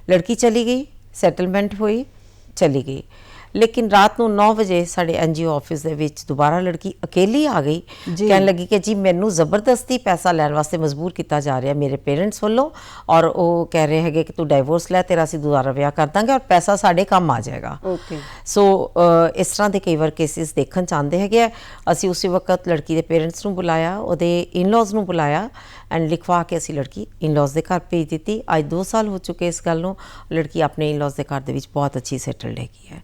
S2: ਲੜਕੀ ਚਲੀ ਗਈ, ਸੈਟਲਮੈਂਟ ਹੋਈ, ਚਲੀ ਗਈ। ਲੇਕਿਨ ਰਾਤ ਨੂੰ 9 ਵਜੇ ਸਾਡੇ NGO ਆਫਿਸ ਦੇ ਵਿੱਚ ਦੁਬਾਰਾ ਲੜਕੀ ਅਕੇਲੀ ਆ ਗਈ, ਕਹਿਣ ਲੱਗੀ ਕਿ ਜੀ ਮੈਨੂੰ ਜ਼ਬਰਦਸਤੀ ਪੈਸਾ ਲੈਣ ਵਾਸਤੇ ਮਜਬੂਰ ਕੀਤਾ ਜਾ ਰਿਹਾ ਮੇਰੇ ਪੇਰੈਂਟਸ ਵੱਲੋਂ ਔਰ ਉਹ ਕਹਿ ਰਹੇ ਹੈਗੇ ਕਿ ਤੂੰ ਡਾਈਵੋਰਸ ਲੈ, ਤੇਰਾ ਅਸੀਂ ਦੁਬਾਰਾ ਵਿਆਹ ਕਰ ਦਾਂਗੇ ਔਰ ਪੈਸਾ ਸਾਡੇ ਕੰਮ ਆ ਜਾਏਗਾ। ਸੋ ਇਸ ਤਰ੍ਹਾਂ ਦੇ ਕਈ ਵਾਰ ਕੇਸਿਸ ਦੇਖਣ 'ਚ ਆਉਂਦੇ ਹੈਗੇ ਆ। ਅਸੀਂ ਉਸੇ ਵਕਤ ਲੜਕੀ ਦੇ ਪੇਰੈਂਟਸ ਨੂੰ ਬੁਲਾਇਆ, ਉਹਦੇ ਇਨਲॉज ਨੂੰ ਬੁਲਾਇਆ ਐਂਡ ਲਿਖਵਾ ਕੇ ਅਸੀਂ ਲੜਕੀ ਇਨਲॉज ਦੇ ਘਰ ਭੇਜ ਦਿੱਤੀ। ਅੱਜ 2 ਸਾਲ ਹੋ ਚੁੱਕੇ ਇਸ ਗੱਲ ਨੂੰ। ਲੜਕੀ ਆਪਣੇ ਇਨਲॉज ਦੇ ਘਰ ਦੇ ਵਿੱਚ ਬਹੁਤ ਅੱਛੀ ਸੈਟਲਡ ਹੈਗੀ ਹੈ।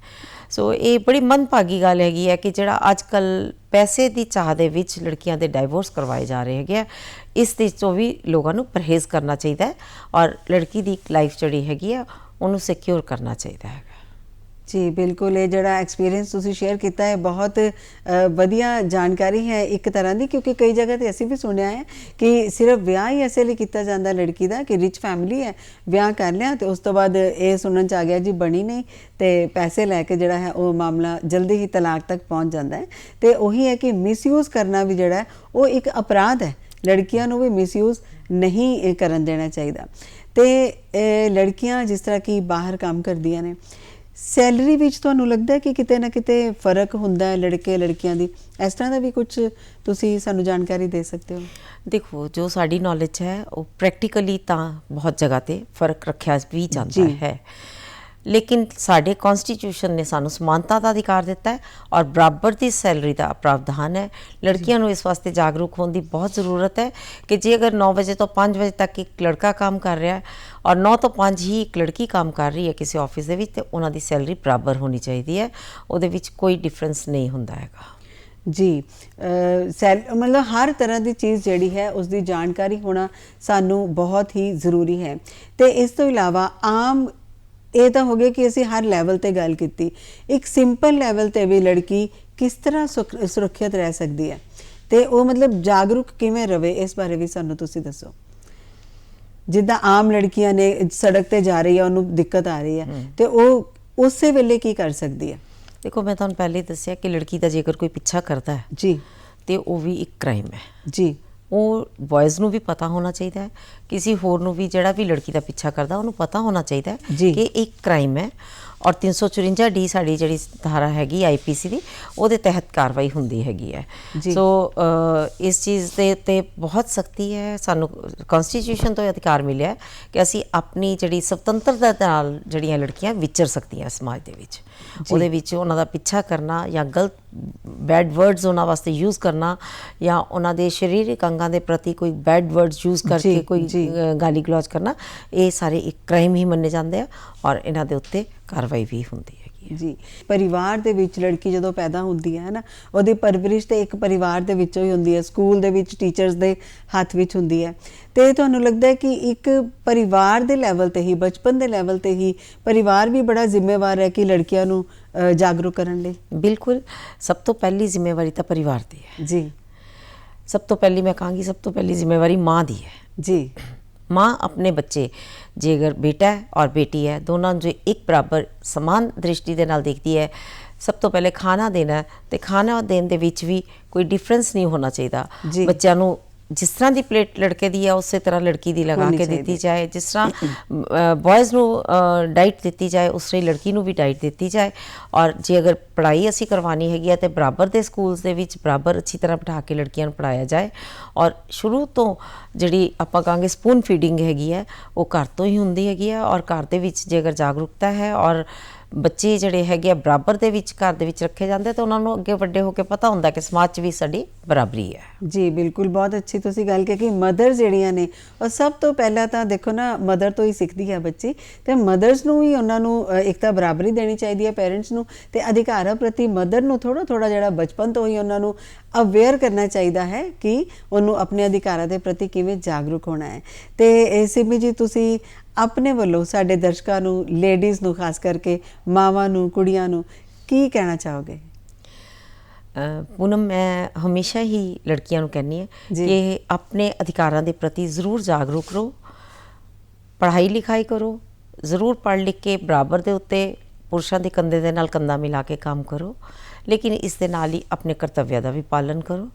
S2: ਸੋ ਇਹ ਬੜੀ ਮੰਦਭਾਗੀ ਗੱਲ ਹੈਗੀ ਹੈ ਕਿ ਜਿਹੜਾ ਅੱਜ ਕੱਲ੍ਹ ਪੈਸੇ ਦੀ ਚਾਹ ਦੇ ਵਿੱਚ ਲੜਕੀਆਂ ਦੇ ਡਾਈਵੋਰਸ ਕਰਵਾਏ ਜਾ ਰਹੇ ਹੈਗੇ ਆ, ਇਸ ਦੇ ਤੋਂ ਵੀ ਲੋਕਾਂ ਨੂੰ ਪਰਹੇਜ਼ ਕਰਨਾ ਚਾਹੀਦਾ ਹੈ ਔਰ ਲੜਕੀ ਦੀ ਲਾਈਫ ਜਿਹੜੀ ਹੈਗੀ ਆ ਉਹਨੂੰ ਸਿਕਿਉਰ ਕਰਨਾ ਚਾਹੀਦਾ ਹੈਗਾ।
S1: ਜੀ ਬਿਲਕੁਲ, ਇਹ ਜਿਹੜਾ ਐਕਸਪੀਰੀਅੰਸ ਤੁਸੀਂ ਸ਼ੇਅਰ ਕੀਤਾ ਹੈ ਬਹੁਤ ਵਧੀਆ ਜਾਣਕਾਰੀ ਹੈ ਇੱਕ ਤਰ੍ਹਾਂ ਦੀ, ਕਿਉਂਕਿ ਕਈ ਜਗ੍ਹਾ ਤੇ ਅਸੀਂ ਵੀ ਸੁਣਿਆ ਹੈ ਕਿ ਸਿਰਫ ਵਿਆਹ ਹੀ ਐਸੇ ਲਈ ਕੀਤਾ ਜਾਂਦਾ ਲੜਕੀ ਦਾ ਕਿ ਰਿਚ ਫੈਮਿਲੀ ਹੈ, ਵਿਆਹ ਕਰ ਲਿਆ ਤੇ ਉਸ ਤੋਂ ਬਾਅਦ ਇਹ ਸੁਣਨ 'ਚ ਆ ਗਿਆ ਜੀ ਬਣੀ ਨਹੀਂ ਤੇ ਪੈਸੇ ਲੈ ਕੇ ਜਿਹੜਾ ਹੈ ਉਹ ਮਾਮਲਾ ਜਲਦੀ ਹੀ ਤਲਾਕ ਤੱਕ ਪਹੁੰਚ ਜਾਂਦਾ ਹੈ। ਤੇ ਉਹੀ ਹੈ ਕਿ ਮਿਸਯੂਜ਼ ਕਰਨਾ ਵੀ ਜਿਹੜਾ ਉਹ ਇੱਕ ਅਪਰਾਧ ਹੈ, ਲੜਕੀਆਂ ਨੂੰ ਵੀ ਮਿਸਯੂਜ਼ ਨਹੀਂ ਕਰਨ ਦੇਣਾ ਚਾਹੀਦਾ। ਤੇ ਲੜਕੀਆਂ ਜਿਸ ਤਰ੍ਹਾਂ ਕਿ ਬਾਹਰ ਕੰਮ ਕਰਦੀਆਂ ਨੇ, ਸੈਲਰੀ ਵਿੱਚ ਤੁਹਾਨੂੰ ਲੱਗਦਾ ਹੈ ਕਿ ਕਿਤੇ ਨਾ ਕਿਤੇ ਫਰਕ ਹੁੰਦਾ ਹੈ ਲੜਕੇ ਲੜਕੀਆਂ ਦੀ? ਇਸ ਤਰ੍ਹਾਂ ਦਾ ਵੀ ਕੁਝ ਤੁਸੀਂ ਸਾਨੂੰ ਜਾਣਕਾਰੀ ਦੇ ਸਕਦੇ ਹੋ?
S2: ਦੇਖੋ, ਜੋ ਸਾਡੀ ਨੌਲੇਜ ਹੈ ਉਹ ਪ੍ਰੈਕਟੀਕਲੀ ਤਾਂ ਬਹੁਤ ਜਗ੍ਹਾ ਤੇ ਫਰਕ ਰੱਖਿਆ ਵੀ ਜਾਂਦਾ ਹੈ, ਲੇਕਿਨ ਸਾਡੇ ਕਨਸਟੀਟਿਊਸ਼ਨ ਨੇ ਸਾਨੂੰ ਸਮਾਨਤਾ ਦਾ ਅਧਿਕਾਰ ਦਿੱਤਾ ਹੈ ਔਰ ਬਰਾਬਰ ਦੀ ਸੈਲਰੀ ਦਾ ਪ੍ਰਾਵਧਾਨ ਹੈ। ਲੜਕੀਆਂ ਨੂੰ ਇਸ ਵਾਸਤੇ ਜਾਗਰੂਕ ਹੋਣ ਦੀ ਬਹੁਤ ਜ਼ਰੂਰਤ ਹੈ ਕਿ ਜੇ ਅਗਰ 9 ਵਜੇ ਤੋਂ 5 ਵਜੇ ਤੱਕ ਇੱਕ ਲੜਕਾ ਕੰਮ ਕਰ ਰਿਹਾ ਹੈ ਔਰ 9 ਤੋਂ 5 ਹੀ ਇੱਕ ਲੜਕੀ ਕੰਮ ਕਰ ਰਹੀ ਹੈ ਕਿਸੇ ਆਫਿਸ ਦੇ ਵਿੱਚ, ਤੇ ਉਹਨਾਂ ਦੀ ਸੈਲਰੀ ਬਰਾਬਰ ਹੋਣੀ ਚਾਹੀਦੀ ਹੈ। ਉਹਦੇ ਵਿੱਚ ਕੋਈ ਡਿਫਰੈਂਸ ਨਹੀਂ ਹੁੰਦਾ ਹੈਗਾ।
S1: ਜੀ, ਮਤਲਬ ਹਰ ਤਰ੍ਹਾਂ ਦੀ ਚੀਜ਼ ਜਿਹੜੀ ਹੈ ਉਸ ਦੀ ਜਾਣਕਾਰੀ ਹੋਣਾ ਸਾਨੂੰ ਬਹੁਤ ਹੀ ਜ਼ਰੂਰੀ ਹੈ। ਤੇ ਇਸ ਤੋਂ ਇਲਾਵਾ ਆਮ ਇਹ ਤਾਂ ਹੋ ਗਿਆ ਕਿ ਅਸੀਂ ਹਰ ਲੈਵਲ ਤੇ ਗੱਲ ਕੀਤੀ, ਇੱਕ ਸਿੰਪਲ ਲੈਵਲ ਤੇ ਵੀ ਲੜਕੀ ਕਿਸ ਤਰ੍ਹਾਂ ਸੁਰੱਖਿਅਤ ਰਹਿ ਸਕਦੀ ਹੈ ਤੇ ਉਹ ਮਤਲਬ ਜਾਗਰੂਕ ਕਿਵੇਂ ਰਵੇ, ਇਸ ਬਾਰੇ ਵੀ ਸਾਨੂੰ ਤੁਸੀਂ ਦੱਸੋ। ਜਿੱਦਾਂ ਆਮ ਲੜਕੀਆਂ ਨੇ ਸੜਕ ਤੇ ਜਾ ਰਹੀ ਹੈ, ਉਹਨੂੰ ਦਿੱਕਤ ਆ ਰਹੀ ਹੈ ਤੇ ਉਹ ਉਸੇ ਵੇਲੇ ਕੀ ਕਰ ਸਕਦੀ ਹੈ?
S2: ਦੇਖੋ, ਮੈਂ ਤੁਹਾਨੂੰ ਪਹਿਲੇ ਦੱਸਿਆ ਕਿ ਲੜਕੀ ਦਾ ਜੇਕਰ ਕੋਈ ਪਿੱਛਾ ਕਰਦਾ ਹੈ
S1: ਜੀ
S2: ਤੇ ਉਹ ਵੀ ਇੱਕ ਕ੍ਰਾਈਮ ਹੈ।
S1: ਜੀ,
S2: ਉਹ ਬॉयਜ਼ ਨੂੰ ਵੀ ਪਤਾ ਹੋਣਾ ਚਾਹੀਦਾ ਹੈ, ਕਿਸੇ ਹੋਰ ਨੂੰ ਵੀ ਜਿਹੜਾ ਵੀ ਲੜਕੀ ਦਾ ਪਿੱਛਾ ਕਰਦਾ ਉਹਨੂੰ ਪਤਾ ਹੋਣਾ ਚਾਹੀਦਾ ਹੈ ਕਿ ਇੱਕ ਕ੍ਰਾਈਮ ਹੈ ਔਰ 354D ਸਾਡੀ ਜਿਹੜੀ ਧਾਰਾ ਹੈਗੀ IPC ਦੀ, ਉਹਦੇ ਤਹਿਤ ਕਾਰਵਾਈ ਹੁੰਦੀ ਹੈਗੀ ਹੈ। ਸੋ ਇਸ ਚੀਜ਼ ਦੇ ਉੱਤੇ ਬਹੁਤ ਸਖਤੀ ਹੈ। ਸਾਨੂੰ ਕਨਸਟੀਟਿਊਸ਼ਨ ਤੋਂ ਅਧਿਕਾਰ ਮਿਲਿਆ ਕਿ ਅਸੀਂ ਆਪਣੀ ਜਿਹੜੀ ਸੁਤੰਤਰਤਾ ਨਾਲ ਜਿਹੜੀਆਂ ਲੜਕੀਆਂ ਵਿਚਰ ਸਕਦੀਆਂ ਸਮਾਜ ਦੇ ਵਿੱਚ, ਉਹਦੇ ਵਿੱਚ ਉਹਨਾਂ ਦਾ ਪਿੱਛਾ ਕਰਨਾ ਜਾਂ ਗਲਤ ਬੈਡ ਵਰਡਸ ਉਹਨਾਂ ਵਾਸਤੇ ਯੂਜ਼ ਕਰਨਾ ਜਾਂ ਉਹਨਾਂ ਦੇ ਸਰੀਰਕ ਅੰਗਾਂ ਦੇ ਪ੍ਰਤੀ ਕੋਈ ਬੈਡ ਵਰਡਸ ਯੂਜ਼ ਕਰਕੇ ਕੋਈ ਗਾਲੀ ਗਲੋਚ ਕਰਨਾ, ਇਹ ਸਾਰੇ ਇੱਕ ਕ੍ਰਾਈਮ ਹੀ ਮੰਨੇ ਜਾਂਦੇ ਆ ਔਰ ਇਹਨਾਂ ਦੇ ਉੱਤੇ ਕਾਰਵਾਈ ਵੀ ਹੁੰਦੀ ਹੈਗੀ।
S1: ਜੀ, ਪਰਿਵਾਰ ਦੇ ਵਿੱਚ ਲੜਕੀ ਜਦੋਂ ਪੈਦਾ ਹੁੰਦੀ ਹੈ ਨਾ, ਉਹਦੀ ਪਰਵਰਿਸ਼ ਤੇ ਇੱਕ ਪਰਿਵਾਰ ਦੇ ਵਿੱਚੋਂ ਹੀ ਹੁੰਦੀ ਹੈ, ਸਕੂਲ ਦੇ ਵਿੱਚ ਟੀਚਰਸ ਦੇ ਹੱਥ ਵਿੱਚ ਹੁੰਦੀ ਹੈ। ਤੇ ਤੁਹਾਨੂੰ ਲੱਗਦਾ ਹੈ ਕਿ ਇੱਕ ਪਰਿਵਾਰ ਦੇ ਲੈਵਲ ਤੇ ਹੀ, ਬਚਪਨ ਦੇ ਲੈਵਲ ਤੇ ਹੀ ਪਰਿਵਾਰ ਵੀ ਬੜਾ ਜ਼ਿੰਮੇਵਾਰ ਹੈ ਕਿ ਲੜਕੀਆਂ ਨੂੰ ਜਾਗਰੂਕ ਕਰਨ ਲਈ?
S2: ਬਿਲਕੁਲ, ਸਭ ਤੋਂ ਪਹਿਲੀ ਜ਼ਿੰਮੇਵਾਰੀ ਤਾਂ ਪਰਿਵਾਰ ਦੀ ਹੈ।
S1: ਜੀ,
S2: सब तो पहली मैं कहूँगी, सब तो पहली जिम्मेवारी माँ दी है
S1: जी।
S2: माँ अपने बच्चे जे अगर बेटा है और बेटी है दोनों जो एक बराबर समान दृष्टि ਦੇ ਨਾਲ देखती है। सब तो पहले खाना देना है तो खाना देने ਦੇ ਵਿੱਚ ਵੀ ਕੋਈ डिफरेंस नहीं होना चाहिए।
S1: जी।
S2: ਬੱਚਿਆਂ ਨੂੰ जिस तरह की प्लेट लड़के दी है उस तरह लड़की दी लगा
S1: होनी
S2: के
S1: चाहिए।
S2: दी जाए, जिस तरह बॉयज़ नू डाइट दी जाए उस तरह लड़की नू भी डाइट दी जाए। और जे अगर पढ़ाई असी करवानी हैगी है तो बराबर के स्कूल्स दे विच बराबर अच्छी तरह बिठा के लड़कियां नू पढ़ाया जाए। और शुरू तो जिहड़ी आपां कहांगे स्पून फीडिंग हैगी है वो घर तो ही हुंदी हैगी है। और घर दे विच जे अगर जागरूकता है और बच्चे जिहड़े हैगे आ बराबर दे विच घर दे विच रखे जांदे तो उन्हां नू अगे वड्डे होकर पता हुंदा कि समाज च भी साडी बराबरी है।
S1: जी बिल्कुल, बहुत अच्छी तुसी गल कही कि मदर ਜਿਹੜੀਆਂ ਨੇ और सब तो पहला तो देखो ना मदर तो ही सिखती है बच्ची ਤੇ ਮਦਰਸ ਨੂੰ ਹੀ ਉਹਨਾਂ ਨੂੰ ਇੱਕ ਤਾਂ ਬਰਾਬਰੀ ਦੇਣੀ ਚਾਹੀਦੀ ਹੈ ਪੇਰੈਂਟਸ ਨੂੰ ਤੇ ਅਧਿਕਾਰਾਂ ਪ੍ਰਤੀ ਮਦਰ ਨੂੰ ਥੋੜਾ ਥੋੜਾ ਜਿਹੜਾ ਬਚਪਨ ਤੋਂ ਹੀ ਉਹਨਾਂ ਨੂੰ ਅਵੇਅਰ ਕਰਨਾ ਚਾਹੀਦਾ ਹੈ ਕਿ ਉਹਨੂੰ ਆਪਣੇ ਅਧਿਕਾਰਾਂ ਦੇ ਪ੍ਰਤੀ ਕਿਵੇਂ ਜਾਗਰੂਕ ਹੋਣਾ ਹੈ। ਤੇ ਸਿਮੀ ਜੀ ਤੁਸੀਂ ਆਪਣੇ ਵੱਲੋਂ ਸਾਡੇ ਦਰਸ਼ਕਾਂ ਨੂੰ ਲੇਡੀਜ਼ ਨੂੰ ਖਾਸ ਕਰਕੇ ਮਾਵਾਂ ਨੂੰ ਕੁੜੀਆਂ ਨੂੰ ਕੀ ਕਹਿਣਾ ਚਾਹੋਗੇ?
S2: पूनम मैं हमेशा ही लड़कियां कहनी है कि अपने अधिकारों के प्रति ज़रूर जागरूक रहो, पढ़ाई लिखाई करो, ज़रूर पढ़ लिख के बराबर के उत्ते पुरुषों के कंधे दे नाल कंधा मिला के काम करो, लेकिन इस दे नाल ही अपने कर्तव्य का भी पालन करो।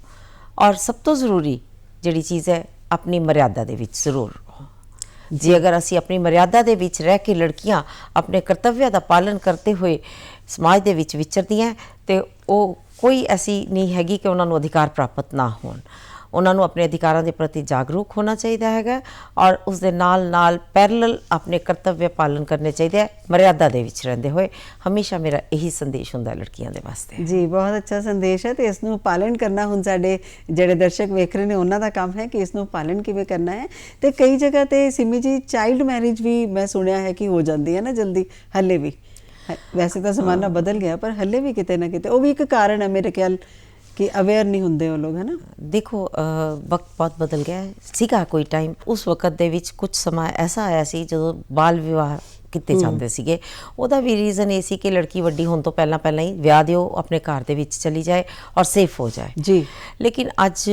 S2: और सब तो ज़रूरी जिहड़ी चीज़ है अपनी मर्यादा दे विच ज़रूर रहो। जे अगर असी अपनी मर्यादा दे विच रह के लड़कियां अपने कर्तव्य का पालन करते हुए समाज दे विच विचरदियां ते वो कोई ऐसी नहीं हैगी कि उन्होंने अधिकार प्राप्त ना होण। उन्होंने अपने अधिकारों के प्रति जागरूक होना चाहिए है और उस दे नाल नाल पैरल अपने कर्तव्य पालन करने चाहिए मर्यादा दे विच रहिंदे होए। हमेशा मेरा यही संदेश हुंदा है लड़कियां दे वास्ते।
S1: जी बहुत अच्छा संदेश है तो इसनू पालन करना हुण साडे जिहड़े दर्शक वेख रहे ने उन्हां दा काम है कि इसनू पालन किवें करना है। तो कई जगह ते सिमी जी चाइल्ड मैरिज भी मैं सुनिया है कि हो जाती है ना जल्दी, हले भी वैसे तो जमाना बदल गया पर हले भी किते ना किते वो भी एक कारण है मेरे ख्याल कि अवेयर नहीं होंदे वो लोग, है ना।
S2: देखो वक्त बहुत बदल गया है सीगा कोई टाइम उस वक्त दे विच कुछ समा ऐसा आया सी जो बाल विवाह किते जांदे सीगे। ਉਹਦਾ भी रीज़न ये सी कि लड़की वड्डी होने तो पहला ही विआह दिओ अपने घर दे विच चली जाए और सेफ हो जाए
S1: जी।
S2: लेकिन अज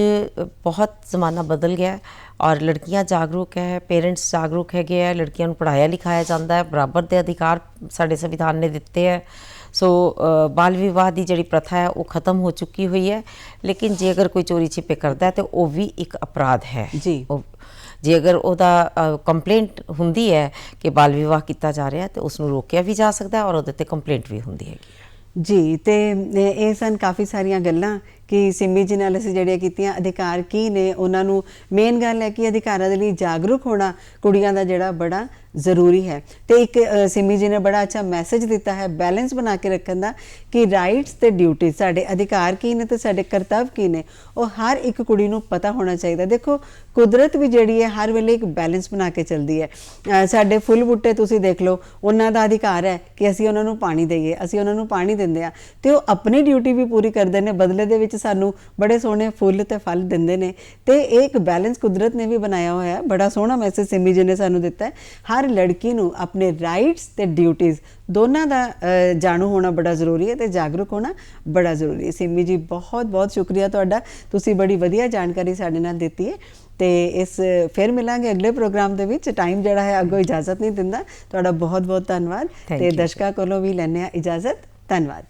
S2: बहुत ज़माना बदल गया और लड़कियां जागरूक है, पेरेंट्स जागरूक हैगे है, लड़कियां नूं पढ़ाया लिखाया जाता है, बराबर के अधिकार साडे संविधान ने दिते है। सो बाल विवाह की जिहड़ी प्रथा है वो ख़त्म हो चुकी हुई है। लेकिन जे अगर कोई चोरी छिपे करता है तो वो भी एक अपराध है
S1: जी।
S2: जे अगर ਉਹਦਾ ਕੰਪਲੇਂਟ ਹੁੰਦੀ ਹੈ कि बाल विवाह किया जा रहा है तो उसनूं रोकिया भी जा सकता है और ਉਹਦੇ ਤੇ ਕੰਪਲੇਂਟ भी ਹੁੰਦੀ ਹੈਗੀ।
S1: जी तो ये सन काफ़ी सारिया गल्लां कि सिमी जी नाल असीं जिहड़ियां कीतियां अधिकार की ने उन्हां नूं मेन गल है कि अधिकारां दे लई जागरूक होना कुड़ियां दा जिहड़ा बड़ा ज़रूरी है। तो एक सिमी जी ने बड़ा अच्छा मैसेज दिता है बैलेंस बना के रखन दा कि राइट्स ते ड्यूटीज साडे अधिकार की ने ते साडे कर्तव्य की ने वो हर एक कुड़ी नूं पता होना चाहिए। देखो कुदरत भी जिहड़ी है हर वेले एक बैलेंस बना के चलदी है। साडे फुल बूटे तुसीं देख लो उन्हां दा अधिकार है कि असीं उन्हां नूं पानी देईए, असीं उन्हां नूं पानी दिंदे आ ते वो अपनी ड्यूटी भी पूरी करदे ने, बदले दे विच सानूं बड़े सोहणे फुੱਲ ते फल दिंदे ने। ते एक बैलेंस कुदरत ने भी बनाया होया है। बड़ा सोहना मैसेज सिमी जी ने सानूं दिता है। हर लड़की नूं अपने राइट्स ते ड्यूटीज़ दोनों का जाणू होना बड़ा जरूरी है तो जागरूक होना बड़ा जरूरी है। सिमी जी बहुत बहुत शुक्रिया तुहाडा, तुसीं बड़ी वधिया जानकारी साडे नाल दित्ती है। तो इस फिर मिलांगे अगले प्रोग्राम दे विच, टाइम जिहड़ा है अगों इजाजत नहीं दिंदा। तुहाडा बहुत बहुत धन्नवाद ते दर्शकां कोलों भी लैने इजाजत। धन्नवाद।